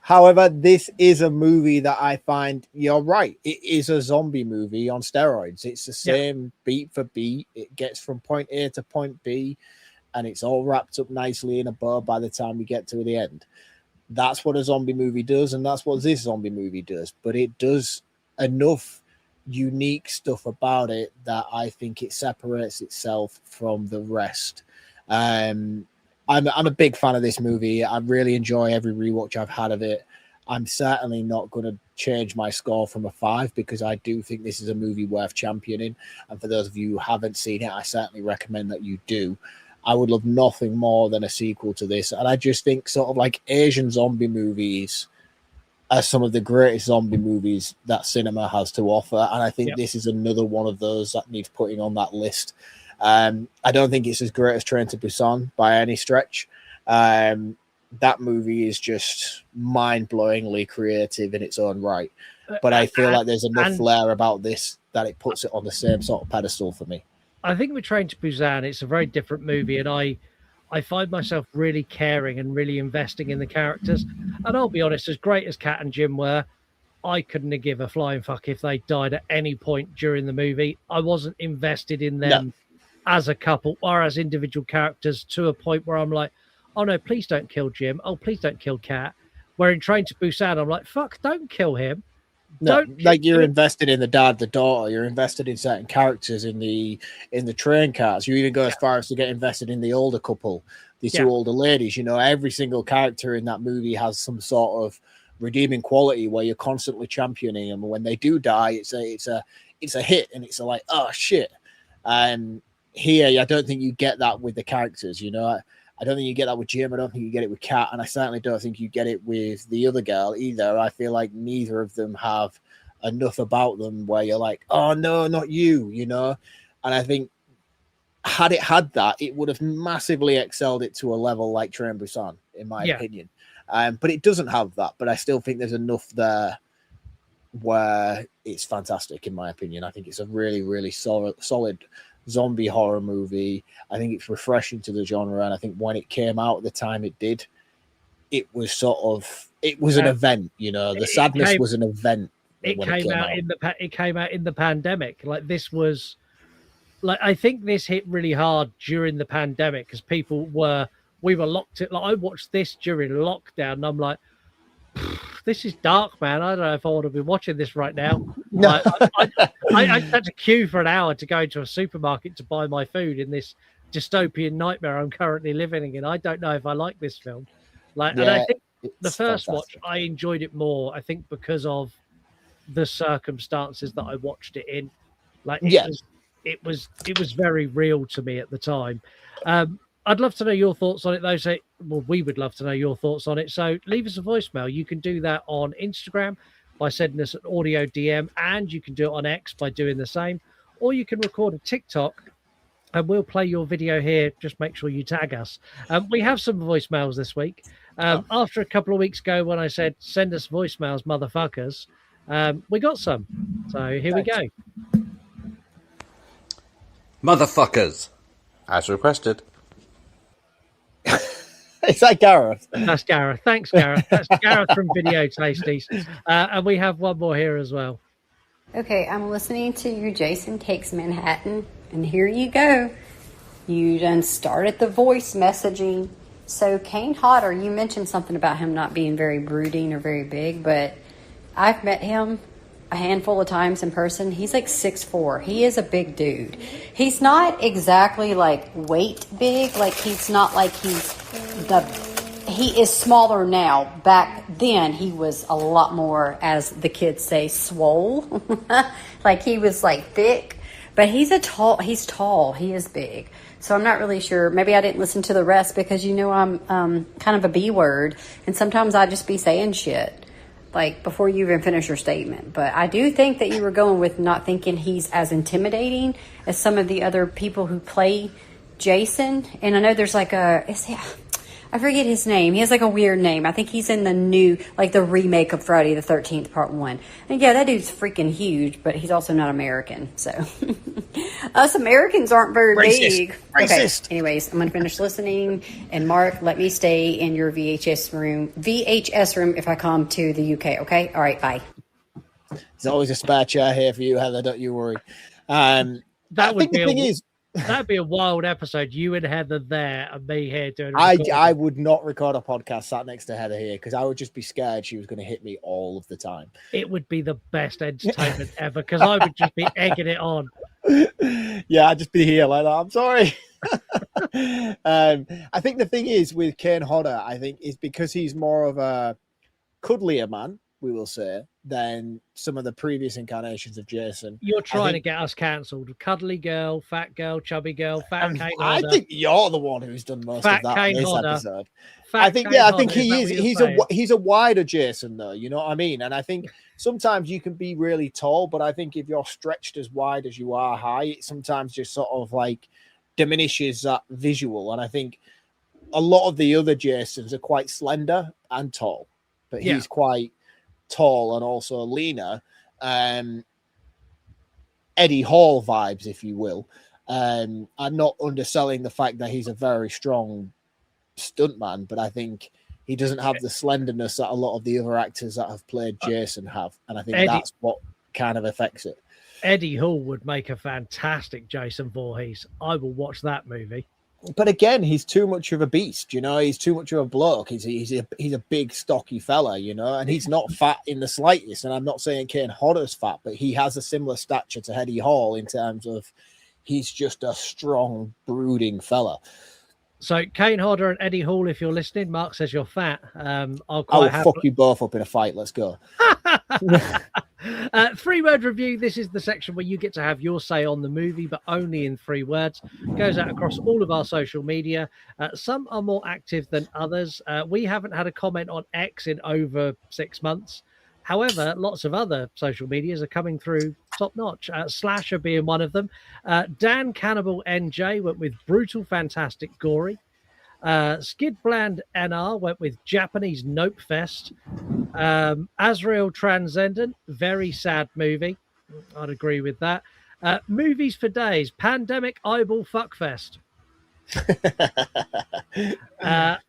However, this is a movie that I find, you're right, it is a zombie movie on steroids. It's the same beat for beat. It gets from point A to point B, and it's all wrapped up nicely in a bow by the time we get to the end. That's what a zombie movie does, and that's what this zombie movie does. But it does enough unique stuff about it that I think it separates itself from the rest. I'm a big fan of this movie. I really enjoy every rewatch I've had of it. I'm certainly not going to change my score from a 5, because I do think this is a movie worth championing. And for those of you who haven't seen it, I certainly recommend that you do. I would love nothing more than a sequel to this. And I just think sort of like Asian zombie movies are some of the greatest zombie movies that cinema has to offer. And I think this is another one of those that needs putting on that list. I don't think it's as great as Train to Busan by any stretch. That movie is just mind-blowingly creative in its own right. But I feel like there's enough flair about this that it puts it on the same sort of pedestal for me.
I think with Train to Busan, it's a very different movie, and I find myself really caring and really investing in the characters. And I'll be honest, as great as Kat and Jim were, I couldn't have give a flying fuck if they died at any point during the movie. I wasn't invested in them as a couple or as individual characters to a point where I'm like, oh no, please don't kill Jim. Oh, please don't kill Kat. Where in Train to Busan, I'm like, fuck, don't kill him.
No, like you're invested in the dad, the daughter. You're invested in certain characters in the train cars. You even go as far as to get invested in the older couple, the two older ladies. You know, every single character in that movie has some sort of redeeming quality where you're constantly championing them. And when they do die, it's a hit, and it's like, oh shit. Here, I don't think you get that with the characters. You know, I don't think you get that with Jim. I don't think you get it with Kat, and I certainly don't think you get it with the other girl either. I feel like neither of them have enough about them where you're like, oh no, not you, you know. And I think had it had that, it would have massively excelled it to a level like Train Busan, in my opinion. But it doesn't have that. But I still think there's enough there where it's fantastic, in my opinion. I think it's a really, really solid zombie horror movie. I think it's refreshing to the genre, and I think when it came out at the time it did, it was an event, you know. The sadness was an event.
It came out in the pandemic. Like, this was like, I think this hit really hard during the pandemic because we were locked in. Like, I watched this during lockdown, and I'm like, this is dark, man. I don't know if I want to be watching this right now.
No.
I had to queue for an hour to go into a supermarket to buy my food in this dystopian nightmare I'm currently living in. I don't know if I like this film. And I think the first watch, I enjoyed it more, I think, because of the circumstances that I watched it in. It was very real to me at the time. I'd love to know your thoughts on it, though. So, we would love to know your thoughts on it. So leave us a voicemail. You can do that on Instagram by sending us an audio DM, and you can do it on X by doing the same. Or you can record a TikTok, and we'll play your video here. Just make sure you tag us. We have some voicemails this week. After a couple of weeks ago when I said, send us voicemails, motherfuckers, we got some. So here we go.
Motherfuckers. As requested.
Is that Gareth?
That's Gareth. Thanks, Gareth. That's Gareth from Video Tasties. And we have one more here as well.
Okay, I'm listening to your Jason Takes Manhattan, and here you go. You done started the voice messaging. So Kane Hodder, you mentioned something about him not being very brooding or very big, but I've met him a handful of times in person. He's like 6'4". He is a big dude. He's not exactly like weight big. Like, he's not like he is smaller now. Back then he was a lot more, as the kids say, swole. Like, he was like thick, but he's tall. He is big. So I'm not really sure. Maybe I didn't listen to the rest because, you know, I'm kind of a B word, and sometimes I just be saying shit. like before you even finish your statement. But I do think that you were going with not thinking he's as intimidating as some of the other people who play Jason. And I know there's like I forget his name. He has like a weird name. I think he's in the new, like the remake of Friday the 13th Part 1. And yeah, that dude's freaking huge, but he's also not American. So us Americans aren't very big.
Racist.
Okay. Anyways, I'm going to finish listening. And Mark, let me stay in your VHS room if I come to the UK. Okay. All right. Bye.
There's always a spare chair here for you, Heather. Don't you worry.
That'd be a wild episode. You and Heather there, and me here doing.
I would not record a podcast sat next to Heather here because I would just be scared she was going to hit me all of the time.
It would be the best entertainment ever because I would just be egging it on.
Yeah, I'd just be here like that. I'm sorry. I think the thing is with Kane Hodder, I think is because he's more of a cuddlier man, we will say, than some of the previous incarnations of Jason.
You're trying to get us cancelled. Cuddly girl, fat girl, chubby girl, fat Kane Hodder.
I think you're the one who's done most of that in this episode.
I
think he is. He's a wider Jason, though. You know what I mean? And I think sometimes you can be really tall, but I think if you're stretched as wide as you are high, it sometimes just sort of like diminishes that visual. And I think a lot of the other Jasons are quite slender and tall, but he's quite tall and also leaner. Eddie Hall vibes, if you will. I'm not underselling the fact that he's a very strong stuntman, but I think he doesn't have the slenderness that a lot of the other actors that have played Jason have, and I think that's what kind of affects it.
Eddie Hall would make a fantastic Jason Voorhees. I will watch that movie.
But again, he's too much of a beast, you know. He's too much of a bloke. He's a big, stocky fella, you know, and he's not fat in the slightest. And I'm not saying Kane Hodder's fat, but he has a similar stature to Eddie Hall in terms of he's just a strong, brooding fella.
So Kane Hodder and Eddie Hall, if you're listening, Mark says you're fat.
I will fuck you both up in a fight. Let's go.
3-word review. This is the section where you get to have your say on the movie, but only in 3 words. Goes out across all of our social media. Some are more active than others. We haven't had a comment on X in over 6 months. However, lots of other social medias are coming through top notch. Slasher being one of them. Dan Cannibal NJ went with brutal, fantastic, gory. Skid Bland NR went with Japanese Nope Fest. Azrael Transcendent, very sad movie. I'd agree with that. Movies for Days, Pandemic Eyeball Fuckfest.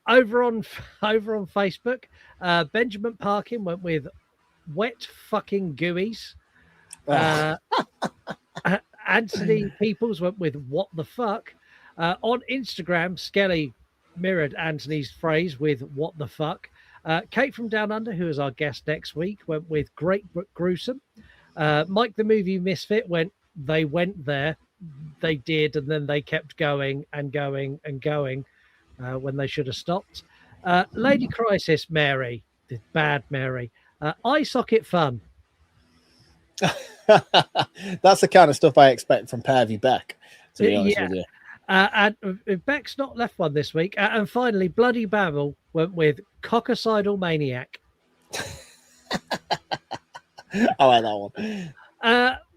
Over on Facebook, Benjamin Parkin went with Wet Fucking Gooeys. Anthony Peoples went with What the Fuck. On Instagram, Skelly mirrored Anthony's phrase with What the Fuck. Kate from Down Under, who is our guest next week, went with Great but Gruesome. Mike the Movie Misfit went, they went there, they did, and then they kept going and going and going when they should have stopped. Lady Crisis Mary, the bad Mary. Eye Socket Fun.
That's the kind of stuff I expect from Pervy Beck, to be honest with you.
And Beck's not left one this week. And finally, Bloody Babble went with Cockicidal Maniac.
I like that one.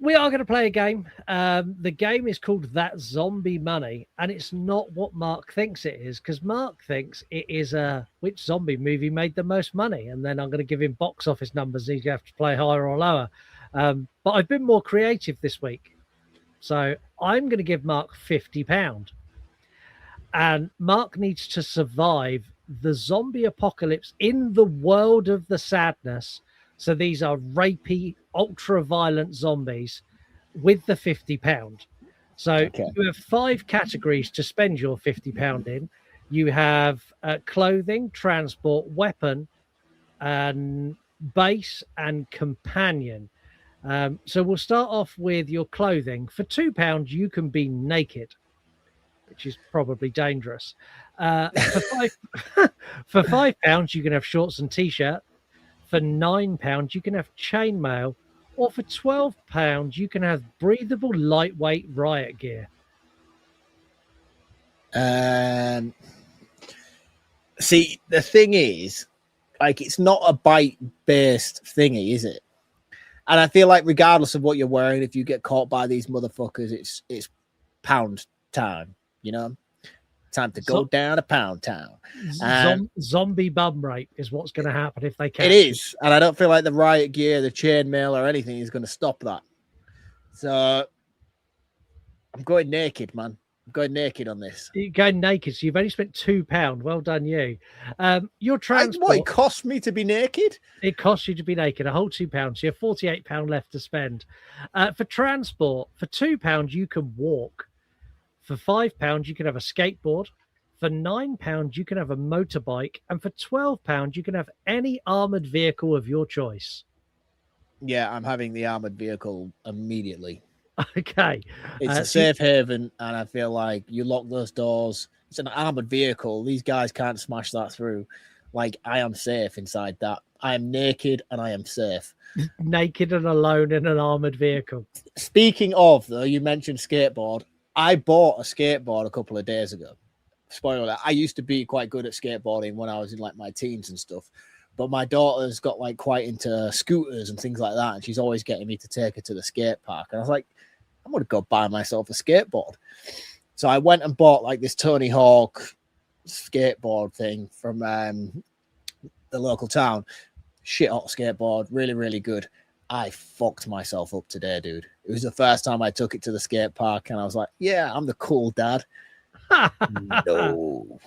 We are going to play a game. The game is called That Zombie Money, and it's not what Mark thinks it is, because Mark thinks it is which zombie movie made the most money, and then I'm going to give him box office numbers. He's going to have to play higher or lower. But I've been more creative this week. So I'm going to give Mark £50. And Mark needs to survive the zombie apocalypse in the world of the sadness. So these are rapey, ultra-violent zombies with the £50. So you have 5 categories to spend your £50 in. You have clothing, transport, weapon, and base, and companion. So we'll start off with your clothing. For £2, you can be naked, which is probably dangerous. For £5, you can have shorts and t-shirt. For £9, you can have chainmail. Or for £12, you can have breathable, lightweight riot gear.
See, the thing is, Like, it's not a bite-based thingy, is it? And I feel like regardless of what you're wearing, if you get caught by these motherfuckers, it's pound time, you know? Time to go down to pound town.
Zombie bum rape is what's going to happen if they catch
It is. And I don't feel like the riot gear, the chainmail or anything is going to stop that. So I'm going naked, man. I'm going naked on this.
You're going naked, so you've only spent £2. Well done, you. Your transport.
What, it cost me to be naked?
It costs you to be naked, a whole £2. So you have £48 left to spend. For transport, for £2, you can walk. For £5, you can have a skateboard. For £9, you can have a motorbike. And for £12, you can have any armored vehicle of your choice.
Yeah, I'm having the armored vehicle immediately.
Okay.
It's a safe haven, and I feel like you lock those doors. It's an armored vehicle. These guys can't smash that through. Like, I am safe inside that. I am naked, and I am safe.
Naked and alone in an armored vehicle.
Speaking of, though, you mentioned skateboard. I bought a skateboard a couple of days ago. Spoiler alert, I used to be quite good at skateboarding when I was in like my teens and stuff. But my daughter's got like quite into scooters and things like that. And she's always getting me to take her to the skate park. And I was like, I'm going to go buy myself a skateboard. So I went and bought like this Tony Hawk skateboard thing from the local town. Shit hot skateboard. Really, really good. I fucked myself up today, dude. It was the first time I took it to the skate park, and I was like, yeah, I'm the cool dad.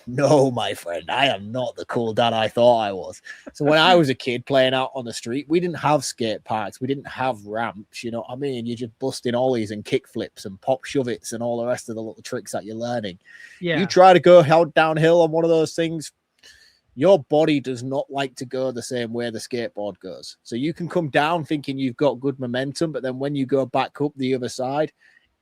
No, my friend, I am not the cool dad I thought I was. So when I was a kid playing out on the street, we didn't have skate parks. We didn't have ramps, you know what I mean? You're just busting ollies and kick flips and pop shove-its and all the rest of the little tricks that you're learning.
Yeah.
You try to go downhill on one of those things, your body does not like to go the same way the skateboard goes. So you can come down thinking you've got good momentum, but then when you go back up the other side,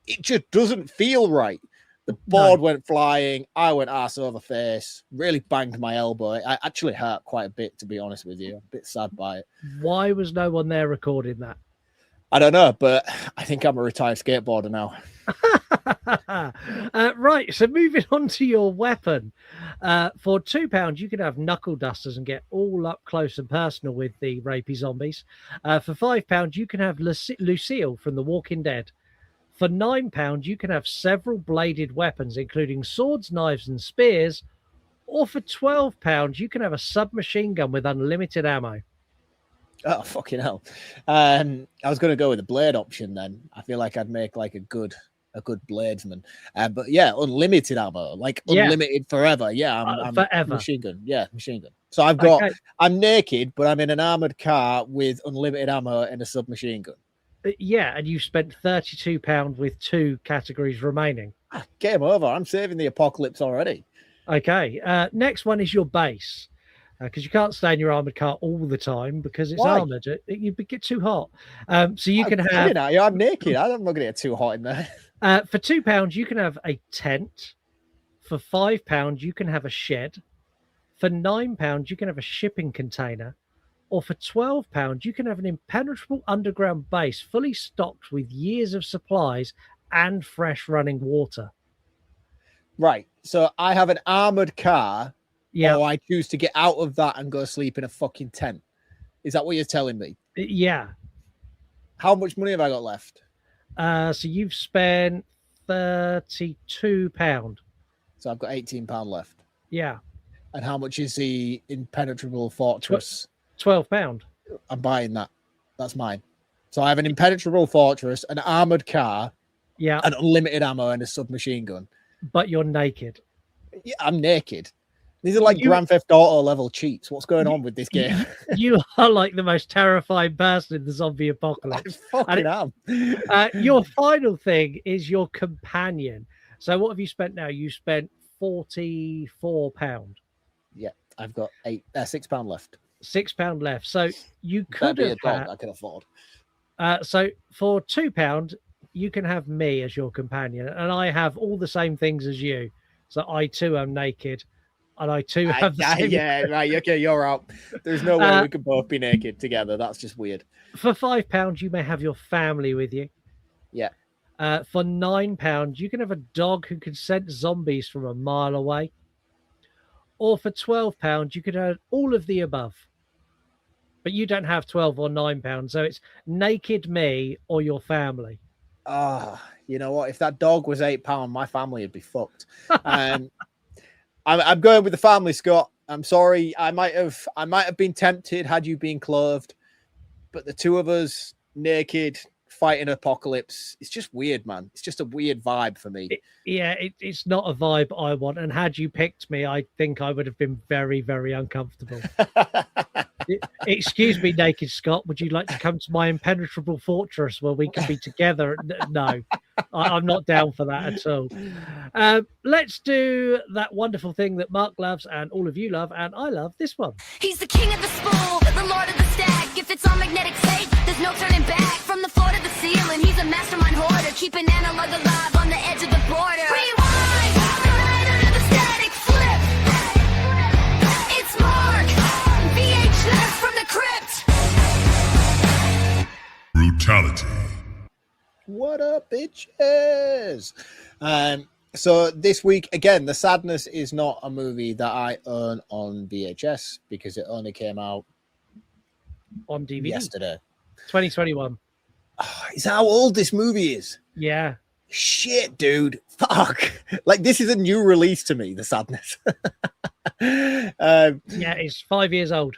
it just doesn't feel right. The board went flying. I went ass over face, really banged my elbow. I actually hurt quite a bit, to be honest with you. I'm a bit sad by it.
Why was no one there recording that?
I don't know, but I think I'm a retired skateboarder now.
Right, so moving on to your weapon. For £2, you can have knuckle dusters and get all up close and personal with the rapey zombies. For £5, you can have Lucille from The Walking Dead. For £9, you can have several bladed weapons, including swords, knives, and spears. Or for £12, you can have a submachine gun with unlimited ammo.
Oh, fucking hell. I was going to go with the blade option then. I feel like I'd make like a good bladesman. But yeah, unlimited ammo, like unlimited forever. Yeah, I'm
forever.
Machine gun. Yeah, machine gun. So I'm naked, but I'm in an armored car with unlimited ammo and a submachine gun.
Yeah, and you spent £32 with 2 categories remaining.
Game over. I'm saving the apocalypse already.
Okay. Next one is your base. Because you can't stay in your armored car all the time because it's
Why?
armored. You get too hot. So you can have.
I'm naked. I'm not going to get too hot in there.
For £2, you can have a tent. For £5, you can have a shed. For £9, you can have a shipping container. Or for £12, you can have an impenetrable underground base fully stocked with years of supplies and fresh running water.
Right. So I have an armored car.
Yeah.
Or I choose to get out of that and go sleep in a fucking tent. Is that what you're telling me?
Yeah.
How much money have I got left?
So you've spent £32.
So I've got £18 left.
Yeah.
And how much is the impenetrable fortress?
£12.
I'm buying that. That's mine. So I have an impenetrable fortress, an armored car,
yeah,
an unlimited ammo, and a submachine gun.
But you're naked.
Yeah, I'm naked. These are like Grand Theft Auto level cheats. What's going on with this game?
You are like the most terrifying person in the zombie apocalypse.
I fucking am.
Your final thing is your companion. So what have you spent now? You spent £44.
Yeah, I've got £6 left.
£6 left. So you could have had,
I can afford.
So for £2, you can have me as your companion, and I have all the same things as you. So I too am naked. And I too have the same.
Yeah, right. Okay, you're out. There's no way we can both be naked together. That's just weird.
For £5, you may have your family with you.
Yeah.
For £9, you can have a dog who can sense zombies from a mile away. Or for £12, you could have all of the above. but you don't have 12 or 9 pounds, so it's naked me or your family.
You know what? If that dog was £8, my family would be fucked. I'm going with the family, Scott. I'm sorry. I might have been tempted had you been clothed, but the two of us naked fighting apocalypse, it's just weird, man. It's just a weird vibe for me.
It's not a vibe I want. And had you picked me, I think I would have bbeen very, very uncomfortable. Excuse me, naked Scott. Would you like to come to my impenetrable fortress where we can be together? No, I'm not down for that at all. Let's do that wonderful thing that Mark loves and all of you love, and I love this one.
He's the king of the spool, the lord of the stack. If it's on magnetic tape, there's no turning back. From the floor to the ceiling, he's a mastermind hoarder, keeping analog alive on the edge of the border. Rewind, right under the static flip. It's Marc, VHS from the crypt.
Brutality.
What up, bitches? So this week, again, The Sadness is not a movie that I own on VHS because it only came out
on DVD
yesterday.
2021.
Is that how old this movie is?
Yeah.
Shit, dude. Fuck. Like, this is a new release to me, The Sadness.
Yeah, it's 5 years old.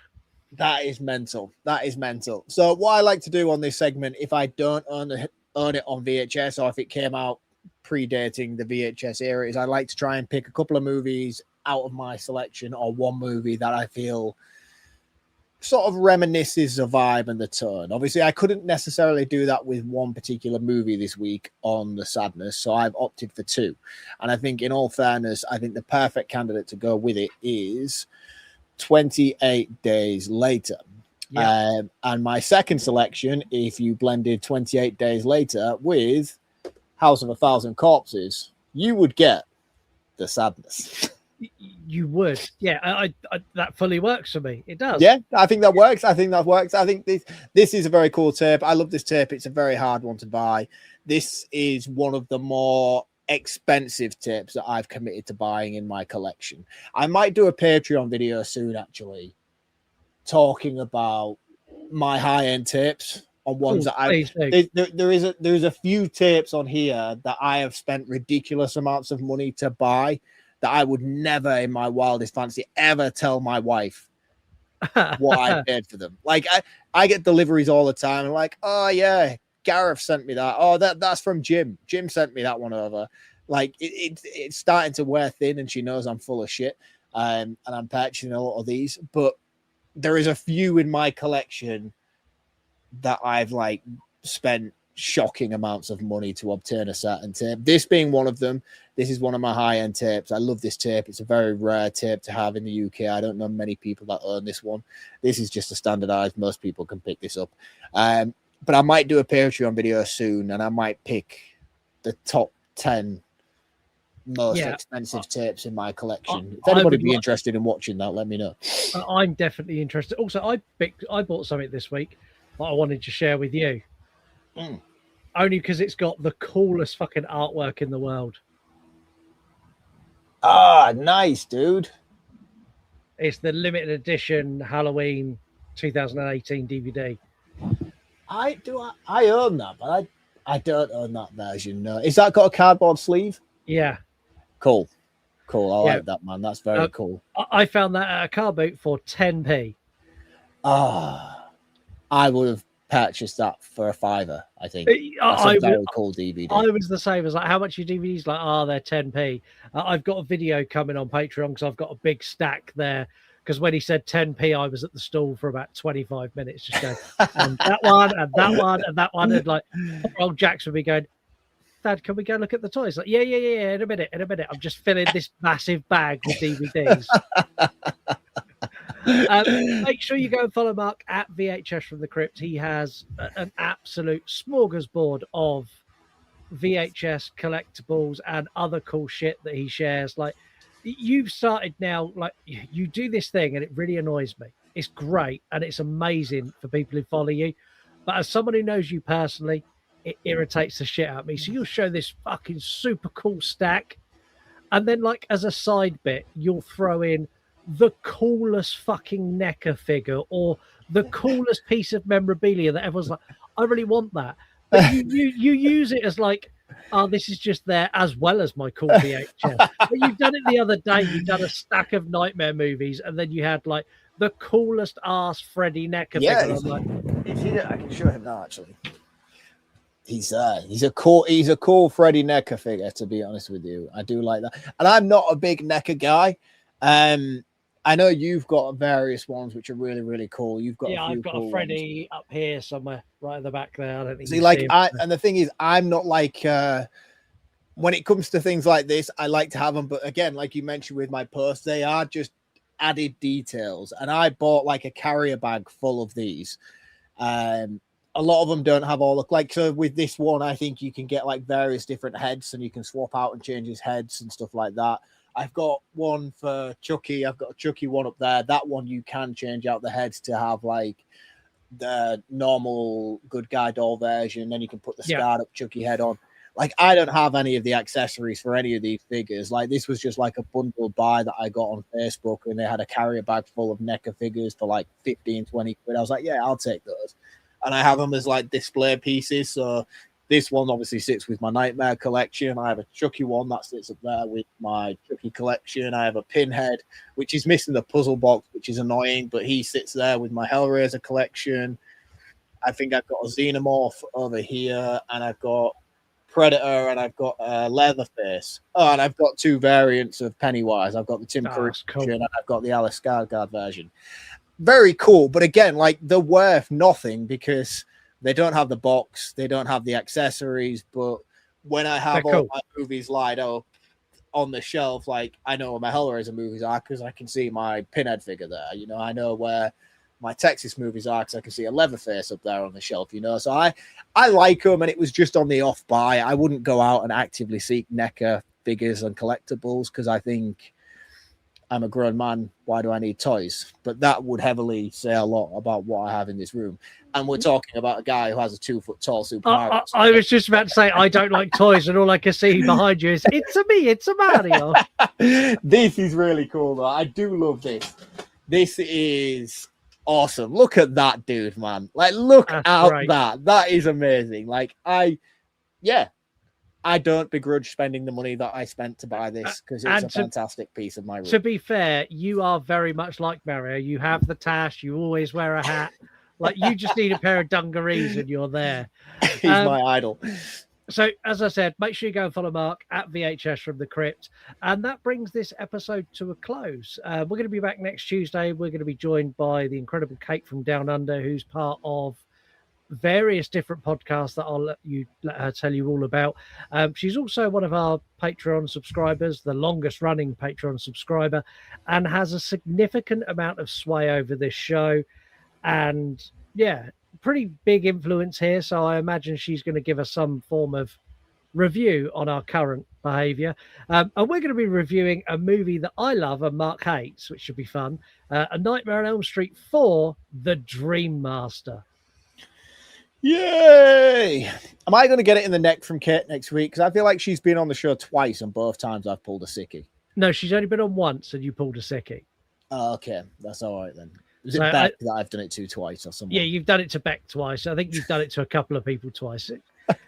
That is mental. That is mental. So what I like to do on this segment, if I don't own it on VHS or if it came out predating the VHS era, is I like to try and pick a couple of movies out of my selection or one movie that I feel sort of reminisces the vibe and the tone. Obviously, I couldn't necessarily do that with one particular movie this week on The Sadness, so I've opted for two. And I think, in all fairness, I think the perfect candidate to go with it is 28 Days Later.
Yeah.
And my second selection, if you blended 28 Days Later with House of a Thousand Corpses, you would get The Sadness.
You would. Yeah, I that fully works for me. It does.
Yeah, I think that works. I think this is a very cool tape. I love this tape. It's a very hard one to buy. This is one of the more expensive tapes that I've committed to buying in my collection. I might do a Patreon video soon, actually, talking about my high-end tapes on ones there is a few tapes on here that I have spent ridiculous amounts of money to buy that I would never in my wildest fancy ever tell my wife what I paid for them. Like I get deliveries all the time and like, oh yeah, Gareth sent me that. Oh, that's from Jim. Jim sent me that one over. Like it's starting to wear thin and she knows I'm full of shit. And I'm purchasing a lot of these, but there is a few in my collection that I've like spent shocking amounts of money to obtain a certain tape. This being one of them. This is one of my high-end tapes. I love this tape. It's a very rare tape to have in the UK. I don't know many people that own this one. This is just a standardized. Most people can pick this up. But I might do a Patreon video soon, and I might pick the top 10 most expensive tapes in my collection. If anybody be interested in watching that, let me know.
I'm definitely interested. Also, I bought something this week that I wanted to share with you. Only because it's got the coolest fucking artwork in the world.
Ah, nice, dude.
It's the limited edition Halloween 2018 DVD.
I own that, but I don't own that version. No. Is that got a cardboard sleeve?
Yeah.
Cool. I like that, man. That's very cool.
I found that at a car boot for 10p.
I would have purchased that for a $5, I think. That's a very cool DVD.
I was the same as like, how much are your DVDs? Like, they're 10p. I've got a video coming on Patreon because I've got a big stack there. Because when he said 10p, I was at the stall for about 25 minutes, just going, and that one, and that one, and that one, and like, old Jackson would be going, Dad, can we go look at the toys? Like, yeah, in a minute. I'm just filling this massive bag with DVDs. Make sure you go and follow Marc at VHS from the Crypt. He has an absolute smorgasbord of VHS collectibles and other cool shit that he shares. Like, you've started now, like, you do this thing and it really annoys me. It's great and it's amazing for people who follow you. But as someone who knows you personally, it irritates the shit out of me. So you'll show this fucking super cool stack. And then, like, as a side bit, you'll throw in the coolest fucking NECA figure or the coolest piece of memorabilia that everyone's like, I really want that. But you use it as like, oh, this is just there as well as my cool VHS. But you've done it the other day. You've done a stack of Nightmare movies, and then you had like the coolest ass Freddy NECA figure. I'm like,
I can show him now. Actually, he's a cool Freddy NECA figure. To be honest with you, I do like that, and I'm not a big NECA guy. I know you've got various ones which are really, really cool. You've got
I've got
cool
a Freddy up here somewhere, right at the back there. I don't think.
See, like, and the thing is, I'm not like when it comes to things like this, I like to have them, but again, like you mentioned with my post, they are just added details. And I bought like a carrier bag full of these. A lot of them don't have all the like. So with this one, I think you can get like various different heads, and you can swap out and change his heads and stuff like that. I've got one for Chucky. I've got a Chucky one up there. That one you can change out the heads to have like the normal good guy doll version. Then you can put the scarred up Chucky head on. Like, I don't have any of the accessories for any of these figures. Like, this was just like a bundled buy that I got on Facebook, and they had a carrier bag full of NECA figures for like 15, 20 quid. I was like, yeah, I'll take those. And I have them as like display pieces. So this one obviously sits with my Nightmare collection. I have a Chucky one that sits up there with my Chucky collection. I have a Pinhead, which is missing the puzzle box, which is annoying, but he sits there with my Hellraiser collection. I think I've got a Xenomorph over here, and I've got Predator, and I've got Leatherface. Oh, and I've got two variants of Pennywise. I've got the Tim Curry version, and I've got the Alice Skarsgård version. Very cool, but again, like, they're worth nothing because they don't have the box, they don't have the accessories. But when I have all my movies lined up on the shelf, like, I know where my Hellraiser movies are because I can see my Pinhead figure there. You know, I know where my Texas movies are because I can see a Leatherface up there on the shelf, you know. So I like them, and it was just on the off buy. I wouldn't go out and actively seek NECA figures and collectibles because I think I'm a grown man. Why do I need toys? But that would heavily say a lot about what I have in this room. And we're talking about a guy who has a 2 foot tall superhero.
I was just about to say, I don't like toys, and all I can see behind you is, it's a me, it's a Mario.
This is really cool, though. I do love this. This is awesome. Look at that dude, man. Like, look at that. That is amazing. Like, I don't begrudge spending the money that I spent to buy this because it's a fantastic piece of my room.
To be fair, you are very much like Mario. You have the tash. You always wear a hat. Like, you just need a pair of dungarees and you're there.
He's my idol.
So, as I said, make sure you go and follow Mark at VHS from the Crypt. And that brings this episode to a close. We're going to be back next Tuesday. We're going to be joined by the incredible Kate from Down Under, who's part of various different podcasts that I'll let her tell you all about. She's also one of our Patreon subscribers, the longest running Patreon subscriber, and has a significant amount of sway over this show. And yeah, pretty big influence here. So I imagine she's going to give us some form of review on our current behavior. And we're going to be reviewing a movie that I love and Mark hates, which should be fun. A Nightmare on Elm Street 4, The Dream Master.
Yay! Am I going to get it in the neck from Kate next week? Because I feel like she's been on the show twice, and both times I've pulled a sickie.
No, she's only been on once, and you pulled a sickie.
Oh, okay, that's all right then. Is it Beck that I've done it to twice or something?
Yeah, you've done it to Beck twice. I think you've done it to a couple of people twice.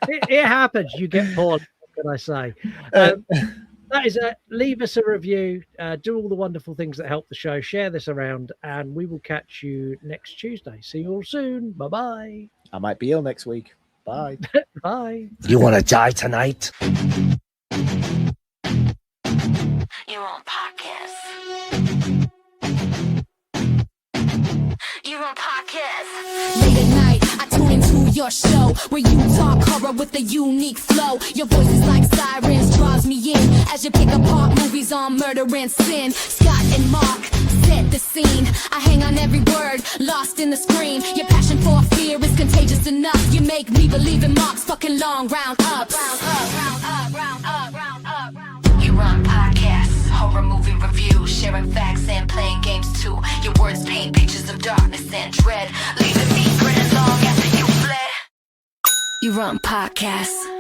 It happens. You get bored. What can I say? That is it. Leave us a review. Do all the wonderful things that help the show. Share this around, and we will catch you next Tuesday. See you all soon. Bye-bye.
I might be ill next week. Bye.
Bye.
You want to die tonight?
You're on podcast. You're on podcast. Late at night, I tune into your show where you talk horror with a unique flow. Your voice is like sirens, draws me in as you pick apart movies on murder and sin. Scott and Mark set the scene. I hang on every word, lost in the screen. Your passion for fear is contagious enough. You make me believe in Mark's fucking long round ups. You're on podcast, horror movie review, sharing facts and playing games too. Your words paint pictures of darkness and dread, leaving me grinning long after you fled. You're on podcast.